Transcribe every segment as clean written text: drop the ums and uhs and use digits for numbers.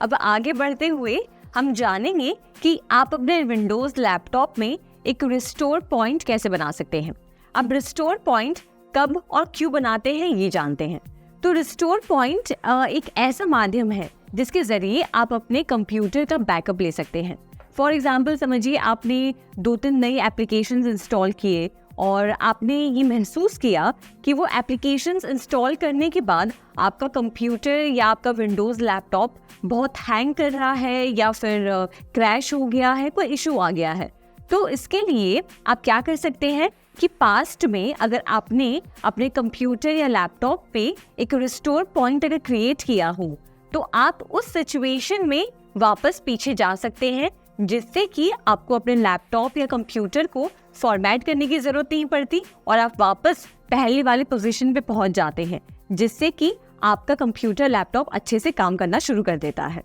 अब आगे बढ़ते हुए हम जानेंगे कि आप अपने विंडोज़ लैपटॉप में एक रिस्टोर पॉइंट कैसे बना सकते हैं। अब रिस्टोर पॉइंट कब और क्यों बनाते हैं ये जानते हैं। तो रिस्टोर पॉइंट एक ऐसा माध्यम है जिसके ज़रिए आप अपने कंप्यूटर का बैकअप ले सकते हैं। फॉर एग्जाम्पल समझिए आपने 2-3 नई एप्लीकेशंस इंस्टॉल किए और आपने ये महसूस किया कि वो एप्लीकेशंस इंस्टॉल करने के बाद आपका कंप्यूटर या आपका विंडोज़ लैपटॉप बहुत हैंग कर रहा है या फिर क्रैश हो गया है, कोई इशू आ गया है। तो इसके लिए आप क्या कर सकते हैं कि पास्ट में अगर आपने अपने कंप्यूटर या लैपटॉप पे एक रिस्टोर पॉइंट अगर क्रिएट किया हो तो आप उस सिचुएशन में वापस पीछे जा सकते हैं, जिससे कि आपको अपने लैपटॉप या कंप्यूटर को फॉर्मेट करने की ज़रूरत नहीं पड़ती और आप वापस पहले वाले पोजीशन पे पहुंच जाते हैं, जिससे कि आपका कंप्यूटर लैपटॉप अच्छे से काम करना शुरू कर देता है।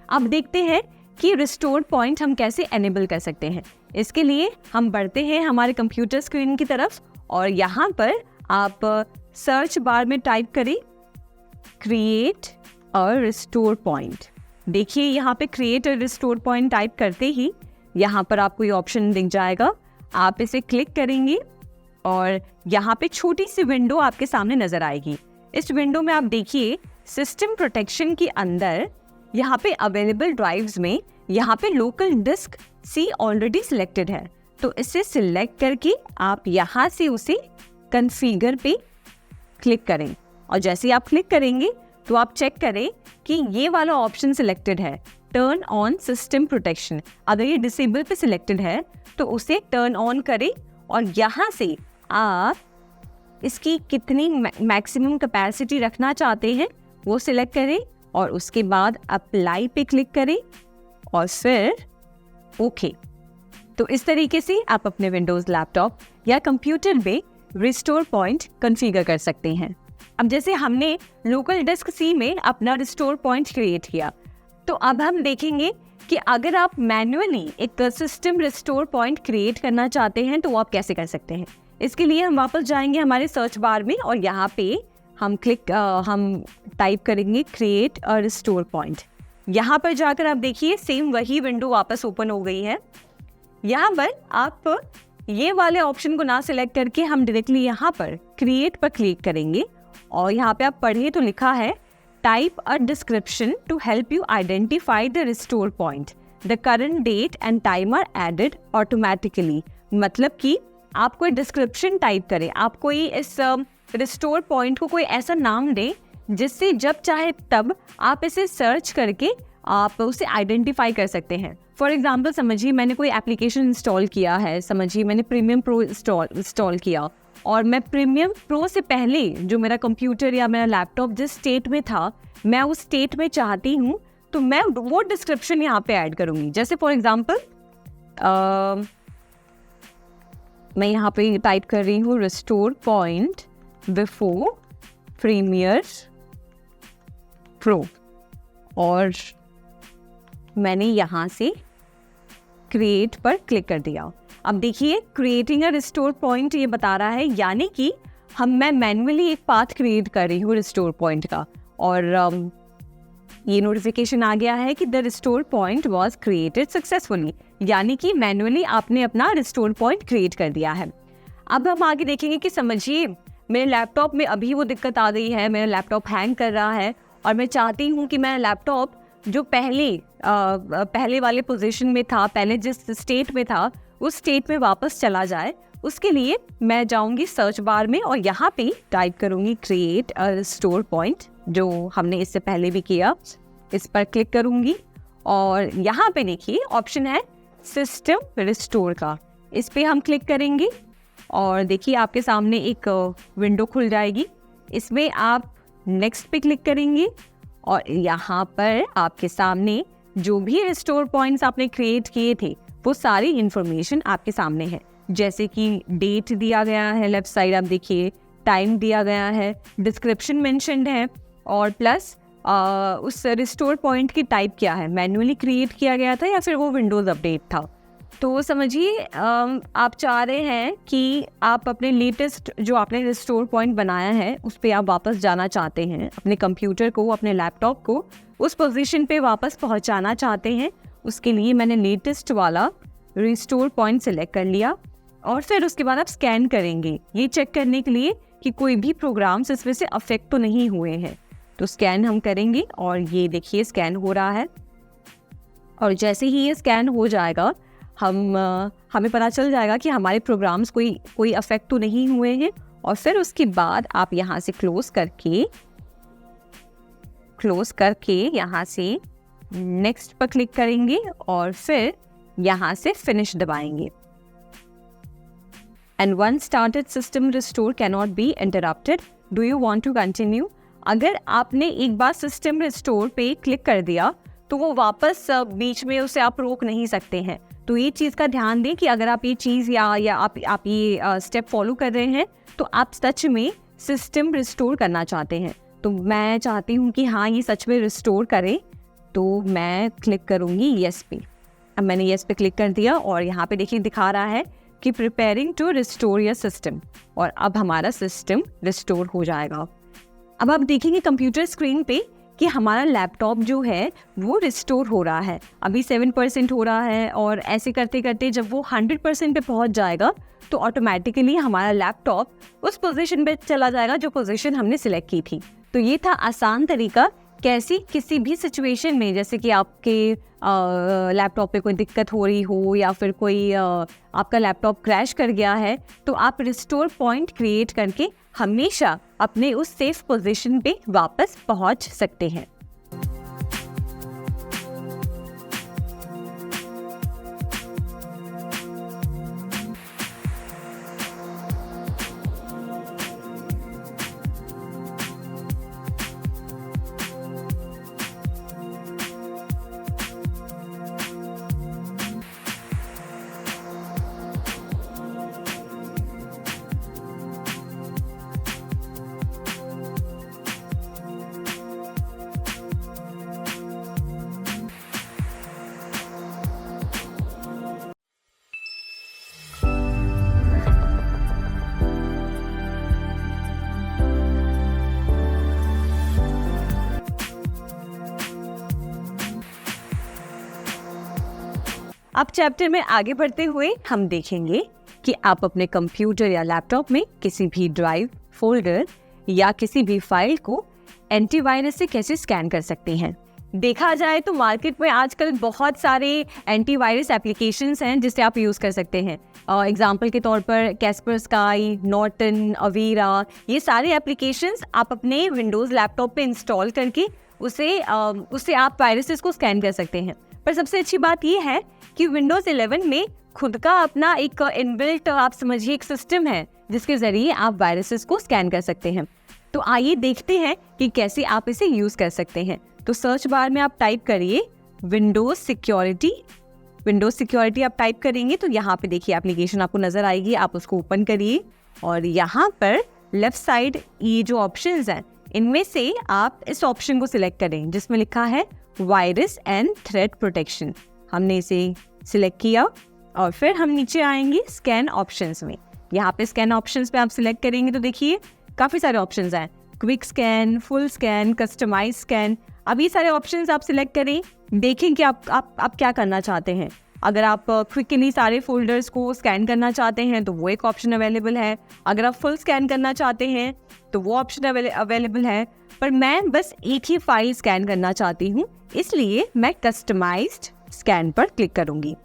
अब देखते हैं कि रिस्टोर पॉइंट हम कैसे एनेबल कर सकते हैं। इसके लिए हम बढ़ते हैं हमारे कंप्यूटर स्क्रीन की तरफ और यहाँ पर आप सर्च बार में टाइप करें क्रिएट अ रिस्टोर पॉइंट। देखिए यहाँ पे create a restore point type करते ही यहाँ पर आपको ये ऑप्शन दिख जाएगा। आप इसे क्लिक करेंगे और यहाँ पे छोटी सी विंडो आपके सामने नजर आएगी। इस विंडो में आप देखिए सिस्टम प्रोटेक्शन के अंदर यहाँ पे अवेलेबल ड्राइव्स में यहाँ पे local disk C already selected है, तो इसे सिलेक्ट करके आप यहाँ से उसे कॉन्फ़िगर पे क्लिक करें और जैसे ही आप क्लिक करेंगे तो आप चेक करें कि ये वाला ऑप्शन सिलेक्टेड है, टर्न ऑन सिस्टम प्रोटेक्शन। अगर ये डिसेबल पे सिलेक्टेड है तो उसे टर्न ऑन करें और यहाँ से आप इसकी कितनी मैक्सिमम कैपेसिटी रखना चाहते हैं वो सिलेक्ट करें और उसके बाद अप्लाई पे क्लिक करें और फिर ओके। तो इस तरीके से आप अपने विंडोज़ लैपटॉप या कंप्यूटर में रिस्टोर पॉइंट कॉन्फ़िगर कर सकते हैं। अब जैसे हमने लोकल डिस्क सी में अपना रिस्टोर पॉइंट क्रिएट किया, तो अब हम देखेंगे कि अगर आप मैन्युअली एक सिस्टम रिस्टोर पॉइंट क्रिएट करना चाहते हैं तो वो आप कैसे कर सकते हैं। इसके लिए हम वापस जाएंगे हमारे सर्च बार में और यहाँ पे हम टाइप करेंगे क्रिएट अ रिस्टोर पॉइंट। यहाँ पर जाकर आप देखिए सेम वही विंडो वापस ओपन हो गई है। यहाँ पर आप ये वाले ऑप्शन को ना सिलेक्ट करके हम डायरेक्टली यहाँ पर क्रिएट पर क्लिक करेंगे और यहाँ पे आप पढ़िए तो लिखा है type a description to help you identify the restore point, the current date and time are added automatically. मतलब कि आप कोई डिस्क्रिप्शन टाइप करें, आप कोई इस रिस्टोर पॉइंट को कोई ऐसा नाम दें जिससे जब चाहे तब आप इसे सर्च करके आप उसे आइडेंटिफाई कर सकते हैं। फॉर एग्जाम्पल समझिए मैंने कोई एप्लीकेशन इंस्टॉल किया है, समझिए मैंने प्रीमियम प्रो इंस्टॉल किया और मैं प्रीमियम प्रो से पहले जो मेरा कंप्यूटर या मेरा लैपटॉप जिस स्टेट में था मैं उस स्टेट में चाहती हूँ तो मैं वो डिस्क्रिप्शन यहाँ पे ऐड करूँगी। जैसे फॉर एग्जाम्पल मैं यहाँ पे टाइप कर रही हूँ restore point before Premiere Pro और मैंने यहाँ से क्रिएट पर क्लिक कर दिया। अब देखिए क्रिएटिंग अ रिस्टोर पॉइंट ये बता रहा है, यानी कि मैं मैन्युअली एक पाथ क्रिएट कर रही हूँ रिस्टोर पॉइंट का और ये नोटिफिकेशन आ गया है कि the restore point was created successfully, यानी कि मैन्युअली आपने अपना रिस्टोर पॉइंट क्रिएट कर दिया है। अब हम आगे देखेंगे कि समझिए मेरे लैपटॉप में अभी वो दिक्कत आ गई है, मेरा लैपटॉप हैंग कर रहा है और मैं चाहती हूँ कि मेरा लैपटॉप जो पहले वाले पोजीशन में था, पहले जिस स्टेट में था उस स्टेट में वापस चला जाए। उसके लिए मैं जाऊंगी सर्च बार में और यहाँ पे टाइप करूंगी क्रिएट अ रिस्टोर पॉइंट, जो हमने इससे पहले भी किया। इस पर क्लिक करूंगी और यहाँ पे देखिए ऑप्शन है सिस्टम रिस्टोर का, इस पे हम क्लिक करेंगे और देखिए आपके सामने एक विंडो खुल जाएगी। इसमें आप नेक्स्ट पे क्लिक करेंगे और यहाँ पर आपके सामने जो भी रिस्टोर पॉइंट्स आपने क्रिएट किए थे वो सारी इंफॉर्मेशन आपके सामने है। जैसे कि डेट दिया गया है, लेफ्ट साइड आप देखिए टाइम दिया गया है, डिस्क्रिप्शन मेंशन्ड है और प्लस उस रिस्टोर पॉइंट की टाइप क्या है, मैन्युअली क्रिएट किया गया था या फिर वो विंडोज़ अपडेट था। तो समझिए आप चाह रहे हैं कि आप अपने लेटेस्ट जो आपने रिस्टोर पॉइंट बनाया है उस पर आप वापस जाना चाहते हैं, अपने कंप्यूटर को, अपने लैपटॉप को उस पोजीशन पे वापस पहुंचाना चाहते हैं। उसके लिए मैंने लेटेस्ट वाला रिस्टोर पॉइंट सेलेक्ट कर लिया और फिर उसके बाद आप स्कैन करेंगे ये चेक करने के लिए कि कोई भी प्रोग्राम्स इसमें से अफेक्ट तो नहीं हुए हैं। तो स्कैन हम करेंगे और ये देखिए स्कैन हो रहा है। और जैसे ही ये स्कैन हो जाएगा हमें पता चल जाएगा कि हमारे प्रोग्राम्स कोई अफेक्ट तो नहीं हुए हैं। और फिर उसके बाद आप यहाँ से क्लोज करके यहाँ से नेक्स्ट पर क्लिक करेंगे और फिर यहाँ से फिनिश दबाएंगे। And once started system restore cannot be interrupted. Do you want to continue? अगर आपने एक बार सिस्टम रिस्टोर पे क्लिक कर दिया तो वो वापस बीच में उसे आप रोक नहीं सकते हैं। तो ये चीज़ का ध्यान दें कि अगर आप ये चीज़ या आप ये स्टेप फॉलो कर रहे हैं तो आप सच में सिस्टम रिस्टोर करना चाहते हैं। तो मैं चाहती हूँ कि हाँ ये सच में रिस्टोर करे, तो मैं क्लिक करूँगी येस पे। अब मैंने येस पे क्लिक कर दिया और यहाँ पे देखिए दिखा रहा है कि preparing to restore your system, और अब हमारा सिस्टम रिस्टोर हो जाएगा। अब आप देखेंगे कंप्यूटर स्क्रीन पे कि हमारा लैपटॉप जो है वो रिस्टोर हो रहा है। अभी 7% हो रहा है और ऐसे करते करते जब वो 100% पे पहुंच जाएगा तो ऑटोमेटिकली हमारा लैपटॉप उस पोजीशन पे चला जाएगा जो पोजीशन हमने सिलेक्ट की थी। तो ये था आसान तरीका कैसे किसी भी सिचुएशन में, जैसे कि आपके लैपटॉप पे कोई दिक्कत हो रही हो या फिर कोई आपका लैपटॉप क्रैश कर गया है, तो आप रिस्टोर पॉइंट क्रिएट करके हमेशा अपने उस सेफ पोजीशन पे वापस पहुंच सकते हैं। अब चैप्टर में आगे बढ़ते हुए हम देखेंगे कि आप अपने कंप्यूटर या लैपटॉप में किसी भी ड्राइव, फोल्डर या किसी भी फाइल को एंटीवायरस से कैसे स्कैन कर सकते हैं। देखा जाए तो मार्केट में आजकल बहुत सारे एंटीवायरस एप्लीकेशंस हैं जिसे आप यूज़ कर सकते हैं। एग्जाम्पल के तौर पर कैस्परस्काई, नॉर्टन, अवीरा, ये सारे एप्लीकेशंस आप अपने विंडोज़ लैपटॉप पे इंस्टॉल करके उससे आप वायरसेस को स्कैन कर सकते हैं। पर सबसे अच्छी बात ये है कि विंडोज़ 11 में खुद का अपना एक इनबिल्ट आप समझिए एक सिस्टम है जिसके ज़रिए आप वायरसेस को स्कैन कर सकते हैं। तो आइए देखते हैं कि कैसे आप इसे यूज़ कर सकते हैं। तो सर्च बार में आप टाइप करिए विंडोज़ सिक्योरिटी आप टाइप करेंगे तो यहाँ पे देखिए एप्लीकेशन आपको नज़र आएगी, आप उसको ओपन करिए और यहाँ पर लेफ्ट साइड ये जो ऑप्शंस हैं इनमें से आप इस ऑप्शन को सिलेक्ट करें जिसमें लिखा है वायरस एंड थ्रेट प्रोटेक्शन। हमने इसे सिलेक्ट किया और फिर हम नीचे आएंगे स्कैन ऑप्शंस में। यहाँ पे स्कैन ऑप्शंस पे आप सिलेक्ट करेंगे तो देखिए काफ़ी सारे ऑप्शंस हैं, quick scan, full scan, customize scan. अब ये सारे ऑप्शंस आप सिलेक्ट करें, देखें कि आप क्या करना चाहते हैं। अगर आप क्विकली सारे फोल्डर्स को स्कैन करना चाहते हैं तो वो एक ऑप्शन अवेलेबल है। अगर आप फुल स्कैन करना चाहते हैं तो वो ऑप्शन अवेलेबल है। पर मैं बस एक ही फाइल स्कैन करना चाहती हूँ, इसलिए मैं कस्टमाइज्ड स्कैन पर क्लिक करूँगी।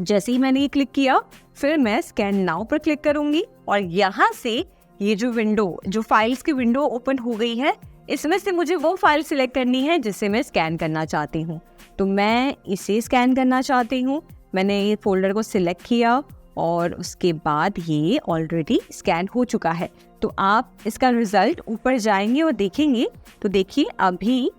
जैसे ही मैंने ये क्लिक किया फिर मैं स्कैन नाउ पर क्लिक करूँगी और यहाँ से ये जो फाइल्स की विंडो ओपन हो गई है इसमें से मुझे वो फाइल सिलेक्ट करनी है जिसे मैं स्कैन करना चाहती हूँ। तो मैं इसे स्कैन करना चाहती हूँ। मैंने ये फोल्डर को सिलेक्ट किया और उसके बाद ये ऑलरेडी स्कैन हो चुका है। तो आप इसका रिजल्ट ऊपर जाएंगे और देखेंगे तो देखिए अभी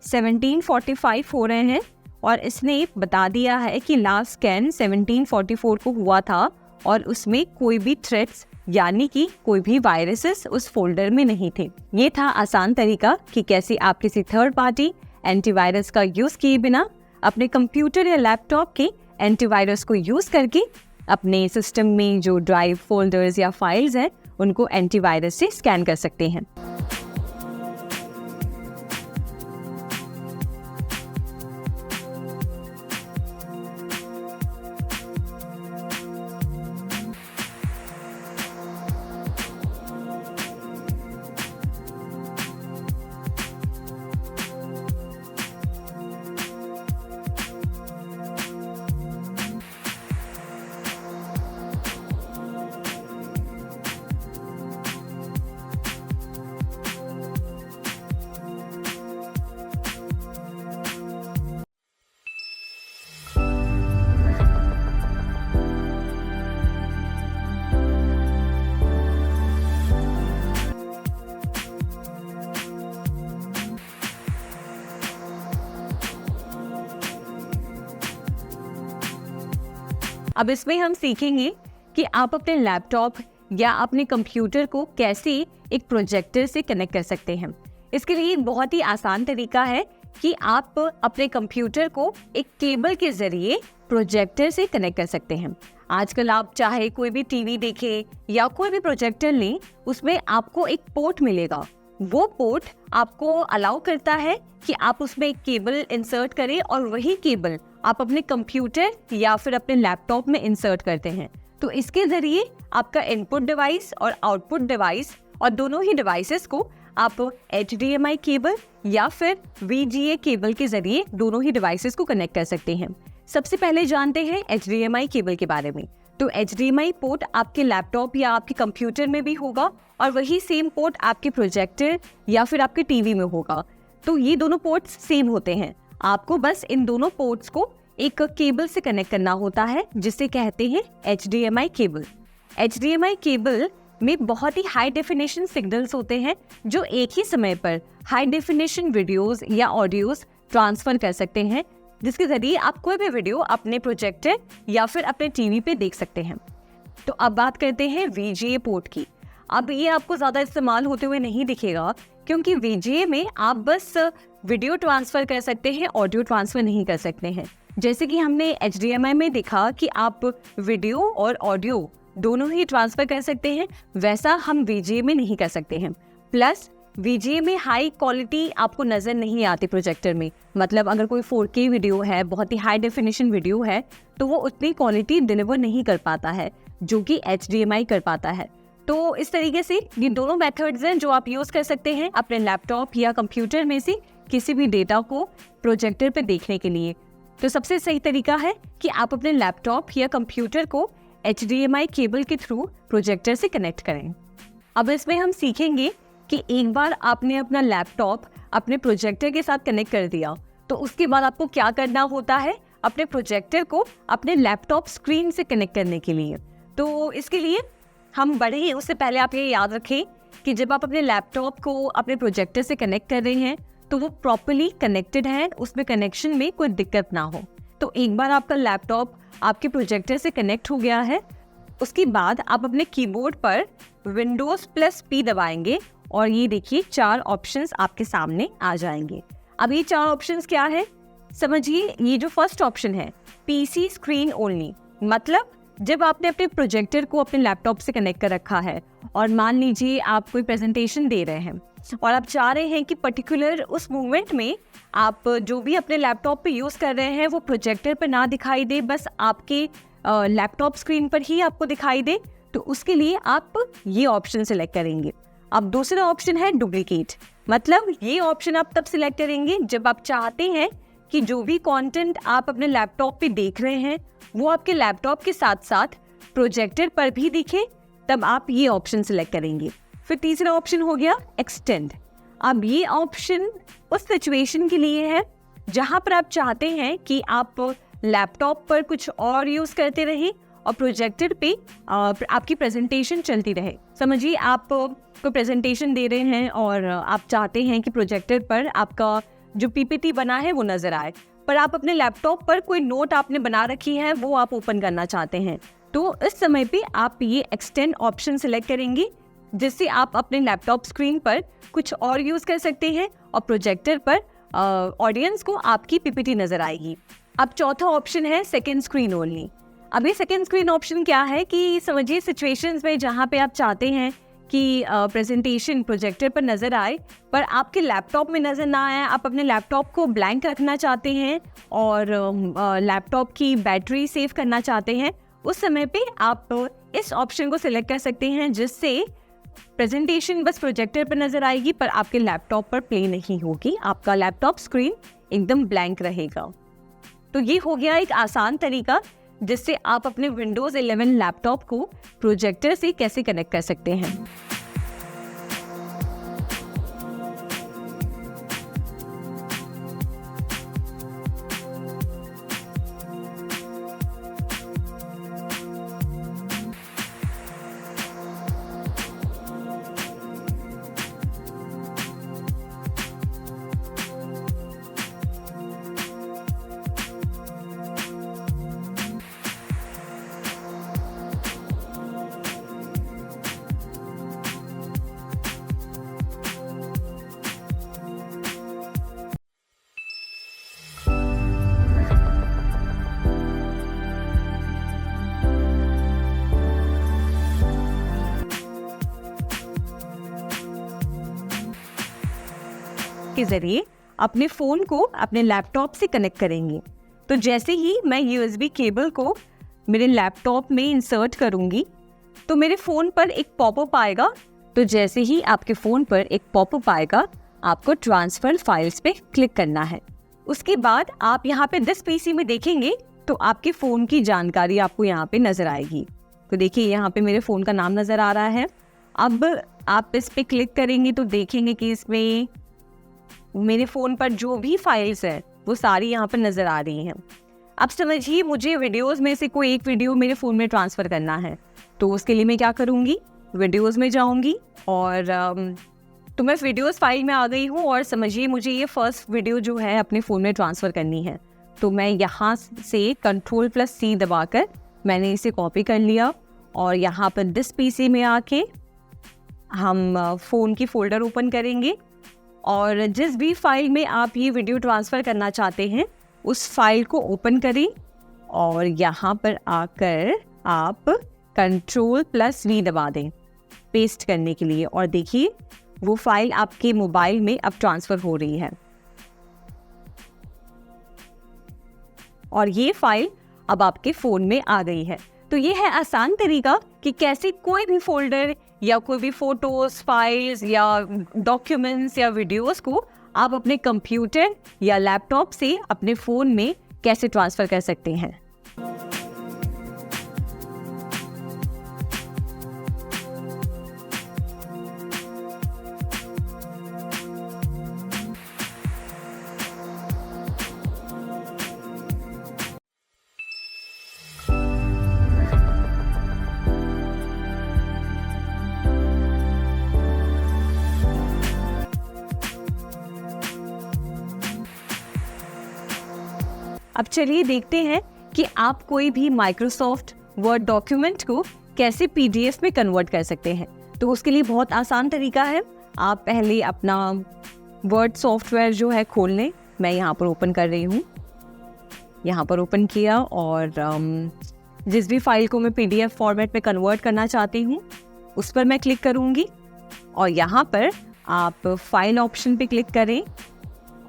1745 हो रहे हैं और इसने बता दिया है कि लास्ट स्कैन 1744 को हुआ था और उसमें कोई भी थ्रेट्स यानी कि कोई भी वायरसेस उस फोल्डर में नहीं थे। ये था आसान तरीका कि कैसे आप किसी थर्ड पार्टी एंटीवायरस का यूज़ किए बिना अपने कंप्यूटर या लैपटॉप के एंटीवायरस को यूज़ करके अपने सिस्टम में जो ड्राइव फोल्डर्स या फाइल्स हैं उनको एंटीवायरस से स्कैन कर सकते हैं। अब इसमें हम सीखेंगे कि आप अपने लैपटॉप या अपने कंप्यूटर को कैसे एक प्रोजेक्टर से कनेक्ट कर सकते हैं। इसके लिए एक बहुत ही आसान तरीका है कि आप अपने कंप्यूटर को एक केबल के जरिए प्रोजेक्टर से कनेक्ट कर सकते हैं। आजकल आप चाहे कोई भी टीवी देखें या कोई भी प्रोजेक्टर लें, उसमें आपको एक पोर्ट मिलेगा। वो पोर्ट आपको अलाउ करता है कि आप उसमें एक केबल इंसर्ट करें और वही केबल आप अपने कंप्यूटर या फिर अपने लैपटॉप में इंसर्ट करते हैं। तो इसके जरिए आपका इनपुट डिवाइस और आउटपुट डिवाइस और दोनों ही डिवाइसेस को आप HDMI केबल या फिर VGA केबल के जरिए दोनों ही डिवाइसेस को कनेक्ट कर सकते हैं। सबसे पहले जानते हैं HDMI केबल के बारे में। तो HDMI पोर्ट आपके लैपटॉप या आपके कंप्यूटर में भी होगा और वही सेम पोर्ट आपके प्रोजेक्टर या फिर आपके टीवी में होगा। तो ये दोनों पोर्ट्स सेम होते हैं। आपको बस इन दोनों पोर्ट्स को एक केबल से कनेक्ट करना होता है जिसे कहते हैं HDMI केबल। HDMI केबल में बहुत ही हाई डेफिनेशन सिग्नल्स होते हैं जो एक ही समय पर हाई डेफिनेशन वीडियोस या ऑडियोज ट्रांसफर कर सकते हैं, जिसके जरिए आप कोई भी वीडियो अपने प्रोजेक्टर या फिर अपने टीवी पे देख सकते हैं। तो अब बात करते हैं VGA पोर्ट की। अब ये आपको ज़्यादा इस्तेमाल होते हुए नहीं दिखेगा क्योंकि VGA में आप बस वीडियो ट्रांसफ़र कर सकते हैं, ऑडियो ट्रांसफ़र नहीं कर सकते हैं। जैसे कि हमने HDMI में देखा कि आप वीडियो और ऑडियो दोनों ही ट्रांसफ़र कर सकते हैं, वैसा हम VGA में नहीं कर सकते हैं। प्लस VGA में हाई क्वालिटी आपको नज़र नहीं आती प्रोजेक्टर में। मतलब अगर कोई 4K वीडियो है, बहुत ही हाई डेफिनेशन वीडियो है, तो वो उतनी क्वालिटी डिलीवर नहीं कर पाता है जो कि HDMI कर पाता है। तो इस तरीके से ये दोनों मेथड्स हैं जो आप यूज़ कर सकते हैं अपने लैपटॉप या कंप्यूटर में से किसी भी डेटा को प्रोजेक्टर पर देखने के लिए। तो सबसे सही तरीका है कि आप अपने लैपटॉप या कंप्यूटर को HDMI केबल के थ्रू प्रोजेक्टर से कनेक्ट करें। अब इसमें हम सीखेंगे कि एक बार आपने अपना लैपटॉप अपने प्रोजेक्टर के साथ कनेक्ट कर दिया तो उसके बाद आपको क्या करना होता है अपने प्रोजेक्टर को अपने लैपटॉप स्क्रीन से कनेक्ट करने के लिए। तो इसके लिए हम बढ़े हैं उससे पहले आप ये याद रखें कि जब आप अपने लैपटॉप को अपने प्रोजेक्टर से कनेक्ट कर रहे हैं तो वो प्रॉपर्ली कनेक्टेड है, उसमें कनेक्शन में कोई दिक्कत ना हो। तो एक बार आपका लैपटॉप आपके प्रोजेक्टर से कनेक्ट हो गया है, उसके बाद आप अपने कीबोर्ड पर Windows+P दबाएंगे और ये देखिए 4 ऑप्शंस आपके सामने आ जाएंगे। अब ये 4 ऑप्शंस क्या है समझिए। ये जो फर्स्ट ऑप्शन है PC स्क्रीन ओनली, मतलब जब आपने अपने प्रोजेक्टर को अपने लैपटॉप से कनेक्ट कर रखा है और मान लीजिए आप कोई प्रेजेंटेशन दे रहे हैं और आप चाह रहे हैं कि पर्टिकुलर उस मोमेंट में आप जो भी अपने लैपटॉप पे यूज़ कर रहे हैं वो प्रोजेक्टर पर ना दिखाई दे, बस आपके लैपटॉप स्क्रीन पर ही आपको दिखाई दे, तो उसके लिए आप ये ऑप्शन सेलेक्ट करेंगे। अब दूसरा ऑप्शन है डुप्लीकेट, मतलब ये ऑप्शन आप तब सिलेक्ट करेंगे जब आप चाहते हैं कि जो भी कंटेंट आप अपने लैपटॉप पे देख रहे हैं वो आपके लैपटॉप के साथ साथ प्रोजेक्टर पर भी दिखे, तब आप ये ऑप्शन सिलेक्ट करेंगे। फिर तीसरा ऑप्शन हो गया एक्सटेंड। अब ये ऑप्शन उस सिचुएशन के लिए है जहाँ पर आप चाहते हैं कि आप लैपटॉप पर कुछ और यूज़ करते रहें और प्रोजेक्टर पे आपकी प्रेजेंटेशन चलती रहे। समझिए आप कोई प्रेजेंटेशन दे रहे हैं और आप चाहते हैं कि प्रोजेक्टर पर आपका जो PPT बना है वो नज़र आए, पर आप अपने लैपटॉप पर कोई नोट आपने बना रखी है वो आप ओपन करना चाहते हैं। तो इस समय पे आप ये एक्सटेंड ऑप्शन सिलेक्ट करेंगे जिससे आप अपने लैपटॉप स्क्रीन पर कुछ और यूज़ कर सकते हैं और प्रोजेक्टर पर ऑडियंस को आपकी PPT नज़र आएगी। अब चौथा ऑप्शन है सेकेंड स्क्रीन ओनली। अभी सेकेंड स्क्रीन ऑप्शन क्या है कि समझिए सिचुएशंस में जहाँ पे आप चाहते हैं कि प्रेजेंटेशन प्रोजेक्टर पर नज़र आए पर आपके लैपटॉप में नज़र ना आए, आप अपने लैपटॉप को ब्लैंक रखना चाहते हैं और लैपटॉप की बैटरी सेव करना चाहते हैं, उस समय पे आप इस ऑप्शन को सिलेक्ट कर सकते हैं जिससे प्रेजेंटेशन बस प्रोजेक्टर पर नज़र आएगी पर आपके लैपटॉप पर प्ले नहीं होगी, आपका लैपटॉप स्क्रीन एकदम ब्लैंक रहेगा। तो ये हो गया एक आसान तरीका जिससे आप अपने विंडोज़ 11 लैपटॉप को प्रोजेक्टर से कैसे कनेक्ट कर सकते हैं। के जरिए अपने फ़ोन को अपने लैपटॉप से कनेक्ट करेंगे। तो जैसे ही मैं USB केबल को मेरे लैपटॉप में इंसर्ट करूंगी तो मेरे फ़ोन पर एक पॉपअप आएगा। तो जैसे ही आपके फ़ोन पर एक पॉपअप आएगा आपको ट्रांसफ़र फाइल्स पे क्लिक करना है। उसके बाद आप यहाँ पे दिस PC में देखेंगे तो आपके फ़ोन की जानकारी आपको यहाँ पे नज़र आएगी। तो देखिए यहाँ पे मेरे फ़ोन का नाम नज़र आ रहा है। अब आप इस पर क्लिक करेंगे तो देखेंगे कि इसमें मेरे फ़ोन पर जो भी फाइल्स हैं वो सारी यहाँ पर नज़र आ रही हैं। अब समझिए मुझे वीडियोस में से कोई एक वीडियो मेरे फ़ोन में ट्रांसफ़र करना है तो उसके लिए मैं क्या करूँगी, वीडियोस में जाऊँगी और तो मैं वीडियोस फाइल में आ गई हूँ और समझिए मुझे ये फर्स्ट वीडियो जो है अपने फ़ोन में ट्रांसफ़र करनी है। तो मैं यहाँ से Ctrl+C दबाकर मैंने इसे कॉपी कर लिया और यहाँ पर दिस PC में आके हम फ़ोन की फ़ोल्डर ओपन करेंगे और जिस भी फाइल में आप ये वीडियो ट्रांसफ़र करना चाहते हैं उस फाइल को ओपन करें और यहाँ पर आकर आप Ctrl+V दबा दें पेस्ट करने के लिए और देखिए वो फाइल आपके मोबाइल में अब ट्रांसफ़र हो रही है और ये फाइल अब आपके फ़ोन में आ गई है। तो ये है आसान तरीका कि कैसे कोई भी फोल्डर या कोई भी फोटोज़, फाइल्स या डॉक्यूमेंट्स या वीडियोस को आप अपने कंप्यूटर या लैपटॉप से अपने फ़ोन में कैसे ट्रांसफ़र कर सकते हैं। अब चलिए देखते हैं कि आप कोई भी माइक्रोसॉफ्ट वर्ड डॉक्यूमेंट को कैसे PDF में कन्वर्ट कर सकते हैं। तो उसके लिए बहुत आसान तरीका है। आप पहले अपना वर्ड सॉफ्टवेयर जो है खोल लें। मैं यहाँ पर ओपन कर रही हूँ, यहाँ पर ओपन किया और जिस भी फाइल को मैं PDF फॉर्मेट में कन्वर्ट करना चाहती हूँ उस पर मैं क्लिक करूँगी और यहाँ पर आप फाइल ऑप्शन पे क्लिक करें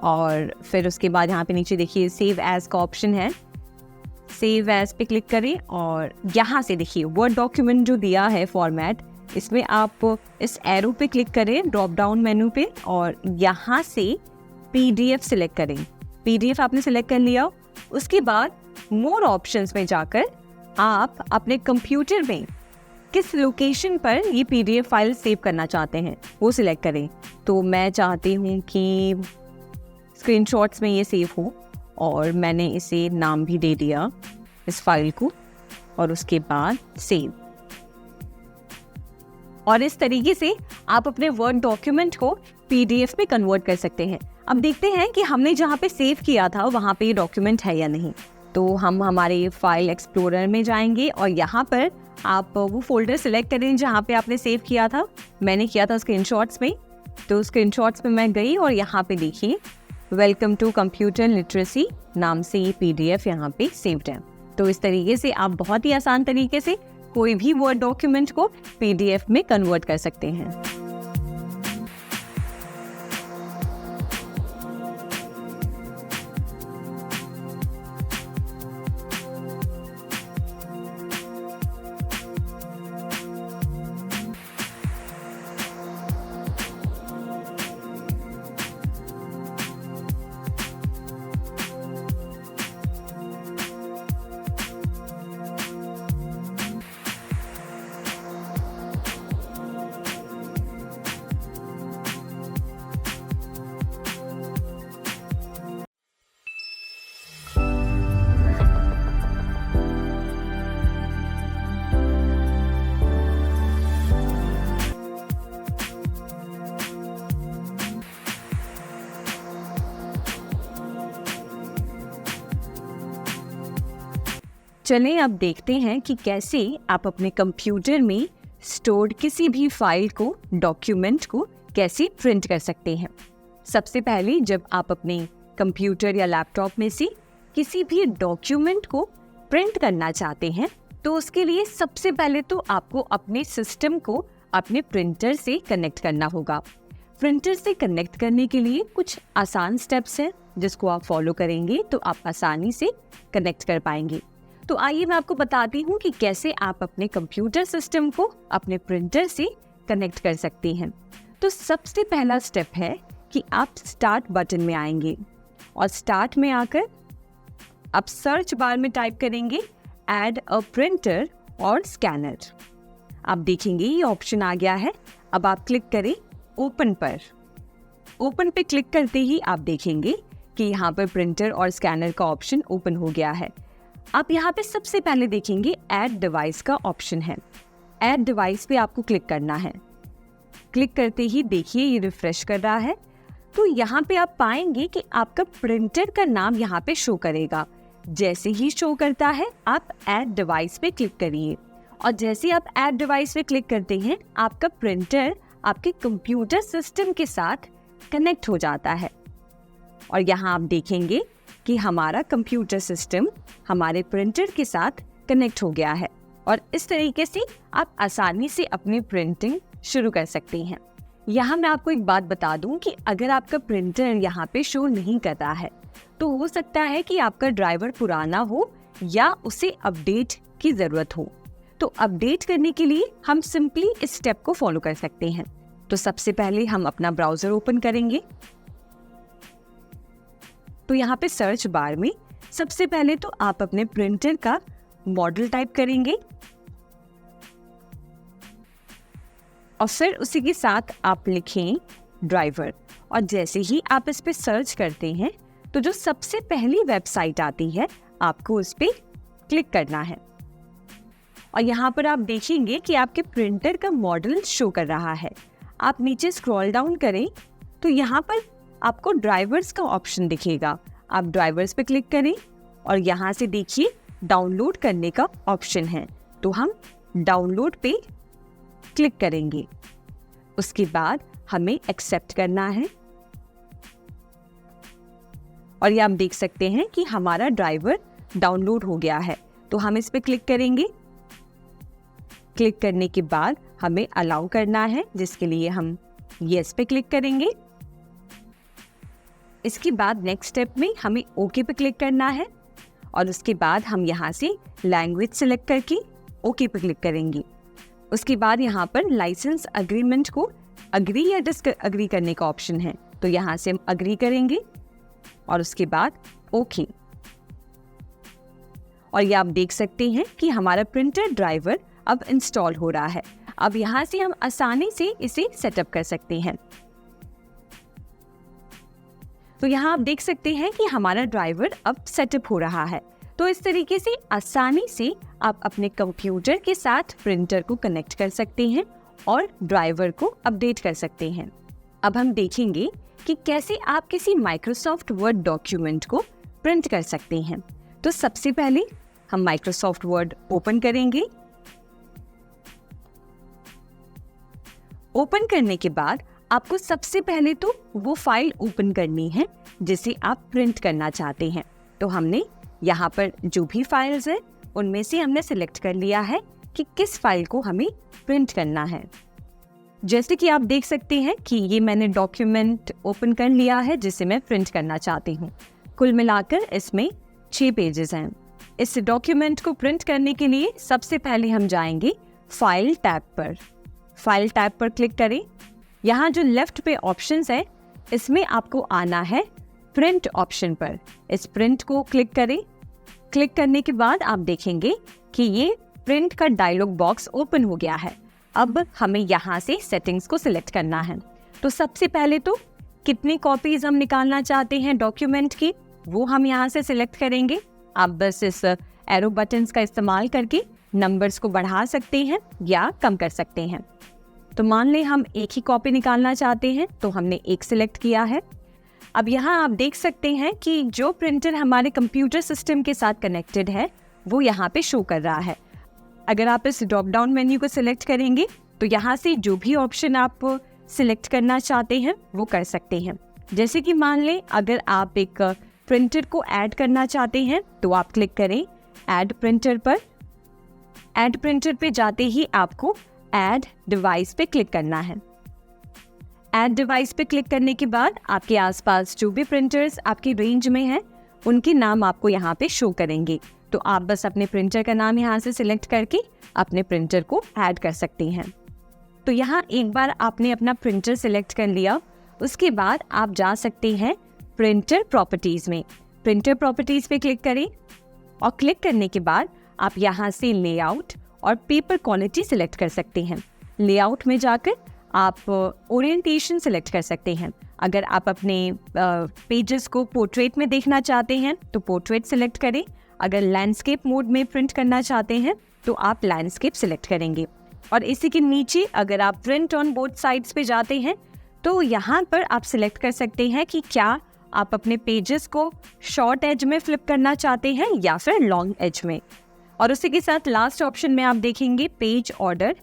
और फिर उसके बाद यहाँ पे नीचे देखिए सेव एज का ऑप्शन है, सेव एज पे क्लिक करें और यहाँ से देखिए वर्ड डॉक्यूमेंट जो दिया है फॉर्मेट, इसमें आप इस एरो पे क्लिक करें ड्रॉप डाउन मेनू पे और यहाँ से PDF सिलेक्ट करें। PDF आपने सिलेक्ट कर लिया। उसके बाद मोर ऑप्शंस में जाकर आप अपने कंप्यूटर में किस लोकेशन पर ये PDF फाइल सेव करना चाहते हैं वो सिलेक्ट करें। तो मैं चाहती हूँ कि स्क्रीनशॉट्स में ये सेव हो और मैंने इसे नाम भी दे दिया इस फाइल को और उसके बाद सेव। और इस तरीके से आप अपने वर्ड डॉक्यूमेंट को PDF में कन्वर्ट कर सकते हैं। अब देखते हैं कि हमने जहाँ पे सेव किया था वहाँ पे ये डॉक्यूमेंट है या नहीं। तो हम हमारे फाइल एक्सप्लोरर में जाएंगे और यहाँ पर आप वो फोल्डर सिलेक्ट करें जहाँ पे आपने सेव किया था। मैंने किया था स्क्रीनशॉट्स में, तो स्क्रीनशॉट्स में मैं गई और यहाँ पे देखिए वेलकम टू कंप्यूटर लिटरेसी नाम से ये PDF यहाँ पे सेव्ड है। तो इस तरीके से आप बहुत ही आसान तरीके से कोई भी वर्ड डॉक्यूमेंट को PDF में कन्वर्ट कर सकते हैं। चलें अब देखते हैं कि कैसे आप अपने कंप्यूटर में स्टोर्ड किसी भी फाइल को, डॉक्यूमेंट को कैसे प्रिंट कर सकते हैं। सबसे पहले जब आप अपने कंप्यूटर या लैपटॉप में से किसी भी डॉक्यूमेंट को प्रिंट करना चाहते हैं तो उसके लिए सबसे पहले तो आपको अपने सिस्टम को अपने प्रिंटर से कनेक्ट करना होगा। प्रिंटर से कनेक्ट करने के लिए कुछ आसान स्टेप्स हैं जिसको आप फॉलो करेंगे तो आप आसानी से कनेक्ट कर पाएंगे। तो आइए मैं आपको बताती हूँ कि कैसे आप अपने कंप्यूटर सिस्टम को अपने प्रिंटर से कनेक्ट कर सकते हैं। तो सबसे पहला स्टेप है कि आप स्टार्ट बटन में आएंगे और स्टार्ट में आकर आप सर्च बार में टाइप करेंगे ऐड अ प्रिंटर और स्कैनर। आप देखेंगे ये ऑप्शन आ गया है। अब आप क्लिक करें ओपन पर। ओपन पे क्लिक करते ही आप देखेंगे कि यहाँ पर प्रिंटर और स्कैनर का ऑप्शन ओपन हो गया है। आप यहाँ पे सबसे पहले देखेंगे ऐड डिवाइस का ऑप्शन है। ऐड डिवाइस पे आपको क्लिक करना है। क्लिक करते ही देखिए ये रिफ्रेश कर रहा है। तो यहाँ पे आप पाएंगे कि आपका प्रिंटर का नाम यहाँ पे शो करेगा। जैसे ही शो करता है आप ऐड डिवाइस पे क्लिक करिए और जैसे आप ऐड डिवाइस पे क्लिक करते हैं आपका प्रिंटर आपके कंप्यूटर सिस्टम के साथ कनेक्ट हो जाता है। और यहाँ आप देखेंगे कि हमारा कंप्यूटर सिस्टम हमारे प्रिंटर के साथ कनेक्ट हो गया है और इस तरीके से आप आसानी से अपनी प्रिंटिंग शुरू कर सकते हैं। यहाँ मैं आपको एक बात बता दूं कि अगर आपका प्रिंटर यहाँ पे शो नहीं कर रहा है तो हो सकता है कि आपका ड्राइवर पुराना हो या उसे अपडेट की ज़रूरत हो। तो अपडेट करने के लिए हम सिंपली इस स्टेप को फॉलो कर सकते हैं। तो सबसे पहले हम अपना ब्राउज़र ओपन करेंगे। तो यहाँ पे सर्च बार में सबसे पहले तो आप अपने प्रिंटर का मॉडल टाइप करेंगे और फिर उसी के साथ आप लिखें ड्राइवर। और जैसे ही आप इस पे सर्च करते हैं तो जो सबसे पहली वेबसाइट आती है आपको उस पे क्लिक करना है और यहाँ पर आप देखेंगे कि आपके प्रिंटर का मॉडल शो कर रहा है। आप नीचे स्क्रॉल डाउन करें तो यहाँ पर आपको ड्राइवर्स का ऑप्शन दिखेगा। आप ड्राइवर्स पे क्लिक करें और यहाँ से देखिए डाउनलोड करने का ऑप्शन है। तो हम डाउनलोड पे क्लिक करेंगे। उसके बाद हमें एक्सेप्ट करना है और ये आप देख सकते हैं कि हमारा ड्राइवर डाउनलोड हो गया है। तो हम इस पे क्लिक करेंगे। क्लिक करने के बाद हमें अलाउ करना है जिसके लिए हम येस पे क्लिक करेंगे। इसके बाद नेक्स्ट स्टेप में हमें ओके पे क्लिक करना है और उसके बाद हम यहाँ से लैंग्वेज सिलेक्ट करके ओके पे क्लिक करेंगे। उसके बाद यहाँ पर लाइसेंस अग्रीमेंट को अग्री या डिसअग्री करने का ऑप्शन है। तो यहाँ से हम अग्री करेंगे और उसके बाद ओके। और ये आप देख सकते हैं कि हमारा प्रिंटर ड्राइवर अब इंस्टॉल हो रहा है। अब यहाँ से हम आसानी से इसे सेटअप कर सकते हैं। तो यहाँ आप देख सकते हैं कि हमारा ड्राइवर अब सेटअप हो रहा है। तो इस तरीके से आसानी से आप अपने कंप्यूटर के साथ प्रिंटर को कनेक्ट कर सकते हैं और ड्राइवर को अपडेट कर सकते हैं। अब हम देखेंगे कि कैसे आप किसी माइक्रोसॉफ्ट वर्ड डॉक्यूमेंट को प्रिंट कर सकते हैं। तो सबसे पहले हम माइक्रोसॉफ्ट वर्ड ओपन करेंगे। ओपन करने के बाद आपको सबसे पहले तो वो फाइल ओपन करनी है जिसे आप प्रिंट करना चाहते हैं। तो हमने यहाँ पर जो भी फाइल्स हैं उनमें से हमने सिलेक्ट कर लिया है कि किस फाइल को हमें प्रिंट करना है। जैसे कि आप देख सकते हैं कि ये मैंने डॉक्यूमेंट ओपन कर लिया है जिसे मैं प्रिंट करना चाहती हूँ। कुल मिलाकर इसमें 6 पेजेस हैं। इस डॉक्यूमेंट को प्रिंट करने के लिए सबसे पहले हम जाएंगे फाइल टैब पर। फाइल टैब पर क्लिक करें। यहाँ जो लेफ्ट पे ऑप्शंस है इसमें आपको आना है प्रिंट ऑप्शन पर। इस प्रिंट को क्लिक करें। क्लिक करने के बाद आप देखेंगे कि ये प्रिंट का डायलॉग बॉक्स ओपन हो गया है। अब हमें यहाँ से सेटिंग्स को सिलेक्ट करना है। तो सबसे पहले तो कितनी कॉपीज हम निकालना चाहते हैं डॉक्यूमेंट की, वो हम यहाँ से सिलेक्ट करेंगे। आप बस इस एरो बटन्स का इस्तेमाल करके नंबर्स को बढ़ा सकते हैं या कम कर सकते हैं। तो मान लें हम एक ही कॉपी निकालना चाहते हैं, तो हमने एक सिलेक्ट किया है। अब यहाँ आप देख सकते हैं कि जो प्रिंटर हमारे कंप्यूटर सिस्टम के साथ कनेक्टेड है वो यहाँ पे शो कर रहा है। अगर आप इस ड्रॉप डाउन मेन्यू को सिलेक्ट करेंगे तो यहाँ से जो भी ऑप्शन आप सिलेक्ट करना चाहते हैं वो कर सकते हैं। जैसे कि मान लें अगर आप एक प्रिंटर को ऐड करना चाहते हैं तो आप क्लिक करें ऐड प्रिंटर पर। ऐड प्रिंटर पे जाते ही आपको ऐड डिवाइस पे क्लिक करना है। ऐड डिवाइस पे क्लिक करने के बाद आपके आसपास जो भी प्रिंटर्स आपकी रेंज में हैं उनके नाम आपको यहाँ पे शो करेंगे। तो आप बस अपने प्रिंटर का नाम यहाँ से सिलेक्ट करके अपने प्रिंटर को ऐड कर सकते हैं। तो यहाँ एक बार आपने अपना प्रिंटर सिलेक्ट कर लिया, उसके बाद आप जा सकते हैं प्रिंटर प्रॉपर्टीज में। प्रिंटर प्रॉपर्टीज पे क्लिक करें और क्लिक करने के बाद आप यहाँ से लेआउट और पेपर क्वालिटी सिलेक्ट कर सकते हैं। लेआउट में जाकर आप ओरिएंटेशन सिलेक्ट कर सकते हैं। अगर आप अपने पेजेस को पोर्ट्रेट में देखना चाहते हैं तो पोर्ट्रेट सिलेक्ट करें। अगर लैंडस्केप मोड में प्रिंट करना चाहते हैं तो आप लैंडस्केप सिलेक्ट करेंगे। और इसी के नीचे अगर आप प्रिंट ऑन बोथ साइड्स पे जाते हैं तो यहाँ पर आप सिलेक्ट कर सकते हैं कि क्या आप अपने पेजेस को शॉर्ट एज में फ्लिप करना चाहते हैं या फिर लॉन्ग एज में। और उसी के साथ लास्ट ऑप्शन में आप देखेंगे पेज ऑर्डर।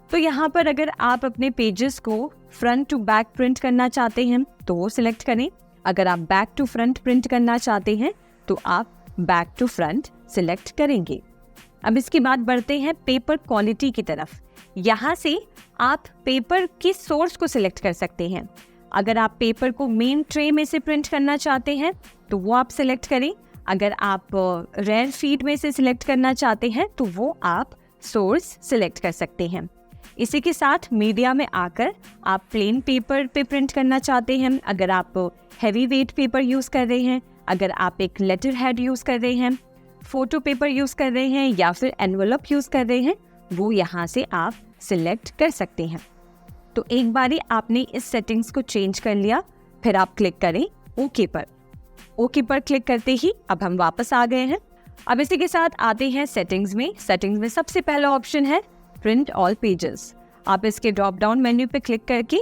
तो यहाँ पर अगर आप अपने पेजेस को फ्रंट टू बैक प्रिंट करना चाहते हैं तो वो सिलेक्ट करें। अगर आप बैक टू फ्रंट प्रिंट करना चाहते हैं तो आप बैक टू फ्रंट सिलेक्ट करेंगे। अब इसके बाद बढ़ते हैं पेपर क्वालिटी की तरफ। यहाँ से आप पेपर के सोर्स को सिलेक्ट कर सकते हैं। अगर आप पेपर को मेन ट्रे में से प्रिंट करना चाहते हैं तो वो आप सिलेक्ट करें। अगर आप रेयर फीड में से सिलेक्ट करना चाहते हैं तो वो आप सोर्स सिलेक्ट कर सकते हैं। इसी के साथ मीडिया में आकर आप प्लेन पेपर पे प्रिंट करना चाहते हैं, अगर आप हैवी वेट पेपर यूज़ कर रहे हैं, अगर आप एक लेटर हेड यूज़ कर रहे हैं, फोटो पेपर यूज़ कर रहे हैं या फिर एनवलप यूज़ कर रहे हैं, वो यहाँ से आप सिलेक्ट कर सकते हैं। तो एक बारी आपने इस सेटिंग्स को चेंज कर लिया, फिर आप क्लिक करें ओके पर। ओके पर क्लिक करते ही अब हम वापस आ गए हैं। अब इसी के साथ आते हैं सेटिंग्स में। सेटिंग्स में सबसे पहला ऑप्शन है प्रिंट ऑल पेजेस। आप इसके ड्रॉप डाउन मेन्यू पे क्लिक करके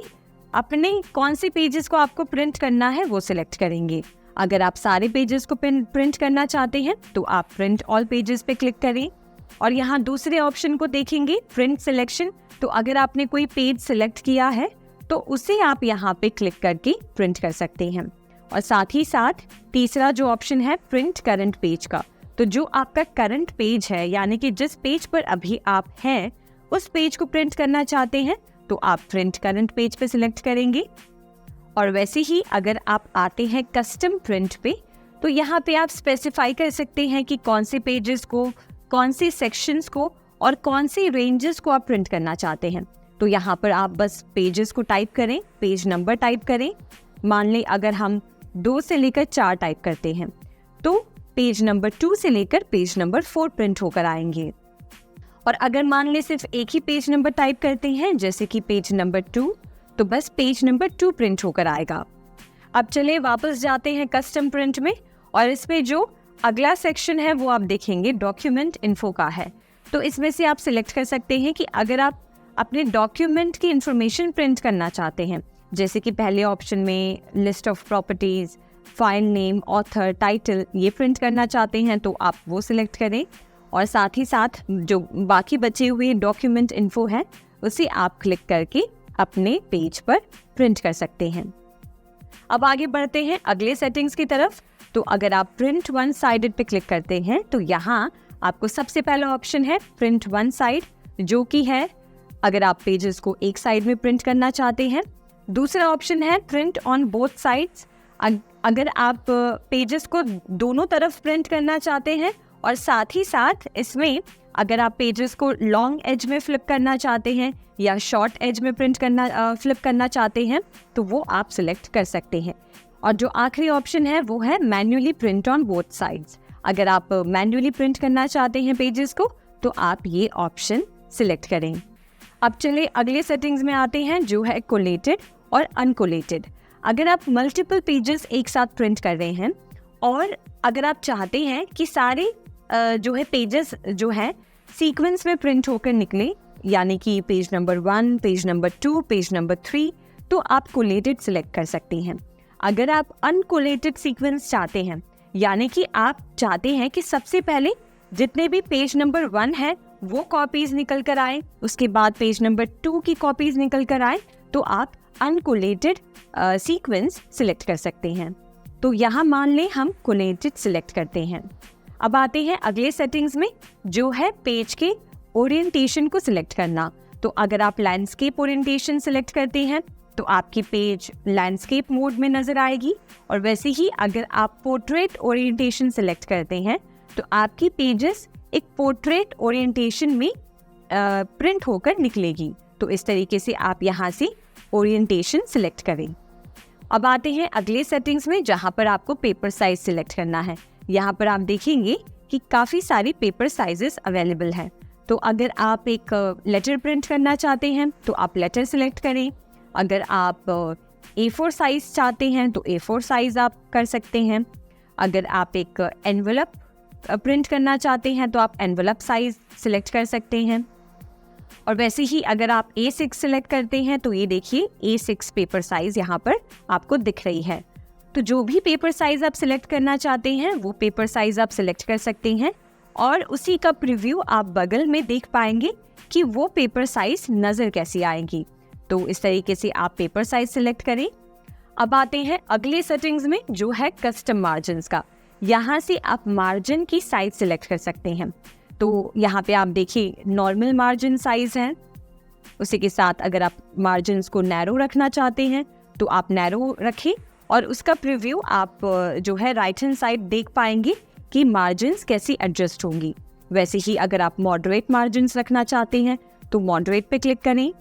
अपने कौन से पेजेस को आपको प्रिंट करना है वो सिलेक्ट करेंगे। अगर आप सारे पेजेस को प्रिंट करना चाहते हैं तो आप प्रिंट ऑल पेजेस पे क्लिक करें और यहाँ दूसरे ऑप्शन को देखेंगे प्रिंट सिलेक्शन। तो अगर आपने कोई पेज सिलेक्ट किया है तो उसे आप यहाँ पे क्लिक करके प्रिंट कर सकते हैं। और साथ ही साथ तीसरा जो ऑप्शन है प्रिंट करंट पेज का, तो जो आपका करंट पेज है यानी कि जिस पेज पर अभी आप हैं उस पेज को प्रिंट करना चाहते हैं तो आप प्रिंट करंट पेज पे सिलेक्ट करेंगे। और वैसे ही अगर आप आते हैं कस्टम प्रिंट पे तो यहाँ पे आप स्पेसिफाई कर सकते हैं कि कौन से पेजेस को, कौन से सेक्शंस को और कौन से रेंजेस को आप प्रिंट करना चाहते हैं। तो यहाँ पर आप बस पेजेस को टाइप करें, पेज नंबर टाइप करें। मान लें अगर हम 2 से लेकर 4 टाइप करते हैं तो पेज नंबर 2 से लेकर पेज नंबर 4 प्रिंट होकर आएंगे। और अगर मान लें सिर्फ एक ही पेज नंबर टाइप करते हैं जैसे कि पेज नंबर 2, तो बस पेज नंबर 2 प्रिंट होकर आएगा। अब चलिए वापस जाते हैं कस्टम प्रिंट में और इसमें जो अगला सेक्शन है वो आप देखेंगे डॉक्यूमेंट इन्फो का है। तो इसमें से आप सिलेक्ट कर सकते हैं कि अगर आप अपने डॉक्यूमेंट की इंफॉर्मेशन प्रिंट करना चाहते हैं, जैसे कि पहले ऑप्शन में list of properties, file name, author, title, ये प्रिंट करना चाहते हैं तो आप वो सिलेक्ट करें। और साथ ही साथ जो बाकी बचे हुए डॉक्यूमेंट इन्फो है उसे आप क्लिक करके अपने पेज पर प्रिंट कर सकते हैं। अब आगे बढ़ते हैं अगले सेटिंग्स की तरफ। तो अगर आप प्रिंट वन साइडेड पे क्लिक करते हैं तो यहाँ आपको सबसे पहला ऑप्शन है प्रिंट वन साइड, जो कि है अगर आप पेजेस को एक साइड में प्रिंट करना चाहते हैं। दूसरा ऑप्शन है प्रिंट ऑन बोथ साइड्स, अगर आप पेजेस को दोनों तरफ प्रिंट करना चाहते हैं और साथ ही साथ इसमें अगर आप पेजेस को लॉन्ग एज में फ्लिप करना चाहते हैं या शॉर्ट एज में फ्लिप करना चाहते हैं तो वो आप सिलेक्ट कर सकते हैं। और जो आखिरी ऑप्शन है वो है manually print on both sides, अगर आप मैन्युअली प्रिंट करना चाहते हैं पेजेस को तो आप ये ऑप्शन सिलेक्ट करें। अब चलिए अगले सेटिंग्स में आते हैं जो है कोलेटेड और अनकोलेटेड। अगर आप मल्टीपल पेजेस एक साथ प्रिंट कर रहे हैं और अगर आप चाहते हैं कि सारे जो है पेजेस जो है सीक्वेंस में प्रिंट होकर निकले, यानी कि page number 1, page number 2, page number 3, तो आप कोलेटेड सिलेक्ट कर सकते हैं। अगर आप अनकोलेटेड सीक्वेंस चाहते हैं, यानी कि आप चाहते हैं कि सबसे पहले जितने भी पेज नंबर 1 है वो कॉपीज निकल कर आए, उसके बाद पेज नंबर 2 की कॉपीज निकल कर आए, तो आप अनकोलेटेड सीक्वेंस सिलेक्ट कर सकते हैं। तो यहाँ मान लें हम कोलेटेड सिलेक्ट करते हैं। अब आते हैं अगले सेटिंग्स में जो है पेज के ओरिएंटेशन को सिलेक्ट करना। तो अगर आप लैंडस्केप ओरिएंटेशन सिलेक्ट करते हैं तो आपकी पेज लैंडस्केप मोड में नजर आएगी, और वैसे ही अगर आप पोर्ट्रेट ओरिएंटेशन सिलेक्ट करते हैं तो आपकी पेजेस एक पोर्ट्रेट ओरिएंटेशन में प्रिंट होकर निकलेगी। तो इस तरीके से आप यहाँ से ओरिएंटेशन सिलेक्ट करें। अब आते हैं अगले सेटिंग्स में जहाँ पर आपको पेपर साइज सिलेक्ट करना है। यहाँ पर आप देखेंगे कि काफ़ी सारी पेपर साइजेस अवेलेबल हैं। तो अगर आप एक लेटर प्रिंट करना चाहते हैं तो आप लेटर सिलेक्ट करें। अगर आप A4 साइज चाहते हैं तो A4 साइज आप कर सकते हैं। अगर आप एक एनवलप प्रिंट करना चाहते हैं तो आप एनवलप साइज सिलेक्ट कर सकते हैं। और वैसे ही अगर आप A6 सिलेक्ट करते हैं तो ये देखिए A6 पेपर साइज यहाँ पर आपको दिख रही है। तो जो भी पेपर साइज आप सिलेक्ट करना चाहते हैं वो पेपर साइज आप सिलेक्ट कर सकते हैं, और उसी का प्रीव्यू आप बगल में देख पाएंगे कि वो पेपर साइज नज़र कैसी आएगी। तो इस तरीके से आप पेपर साइज सिलेक्ट करें। अब आते हैं अगले सेटिंग्स में जो है कस्टम मार्जिन्स का। यहाँ से आप मार्जिन की साइज सिलेक्ट कर सकते हैं। तो यहाँ पे आप देखिए नॉर्मल मार्जिन साइज है, उसी के साथ अगर आप मार्जिन्स को नैरो रखना चाहते हैं तो आप नैरो रखें, और उसका प्रीव्यू आप जो है राइट हैंड साइड देख पाएंगे कि मार्जिन्स कैसी एडजस्ट होंगी। वैसे ही अगर आप मॉडरेट मार्जिन्स रखना चाहते हैं तो मॉडरेट पे क्लिक करें।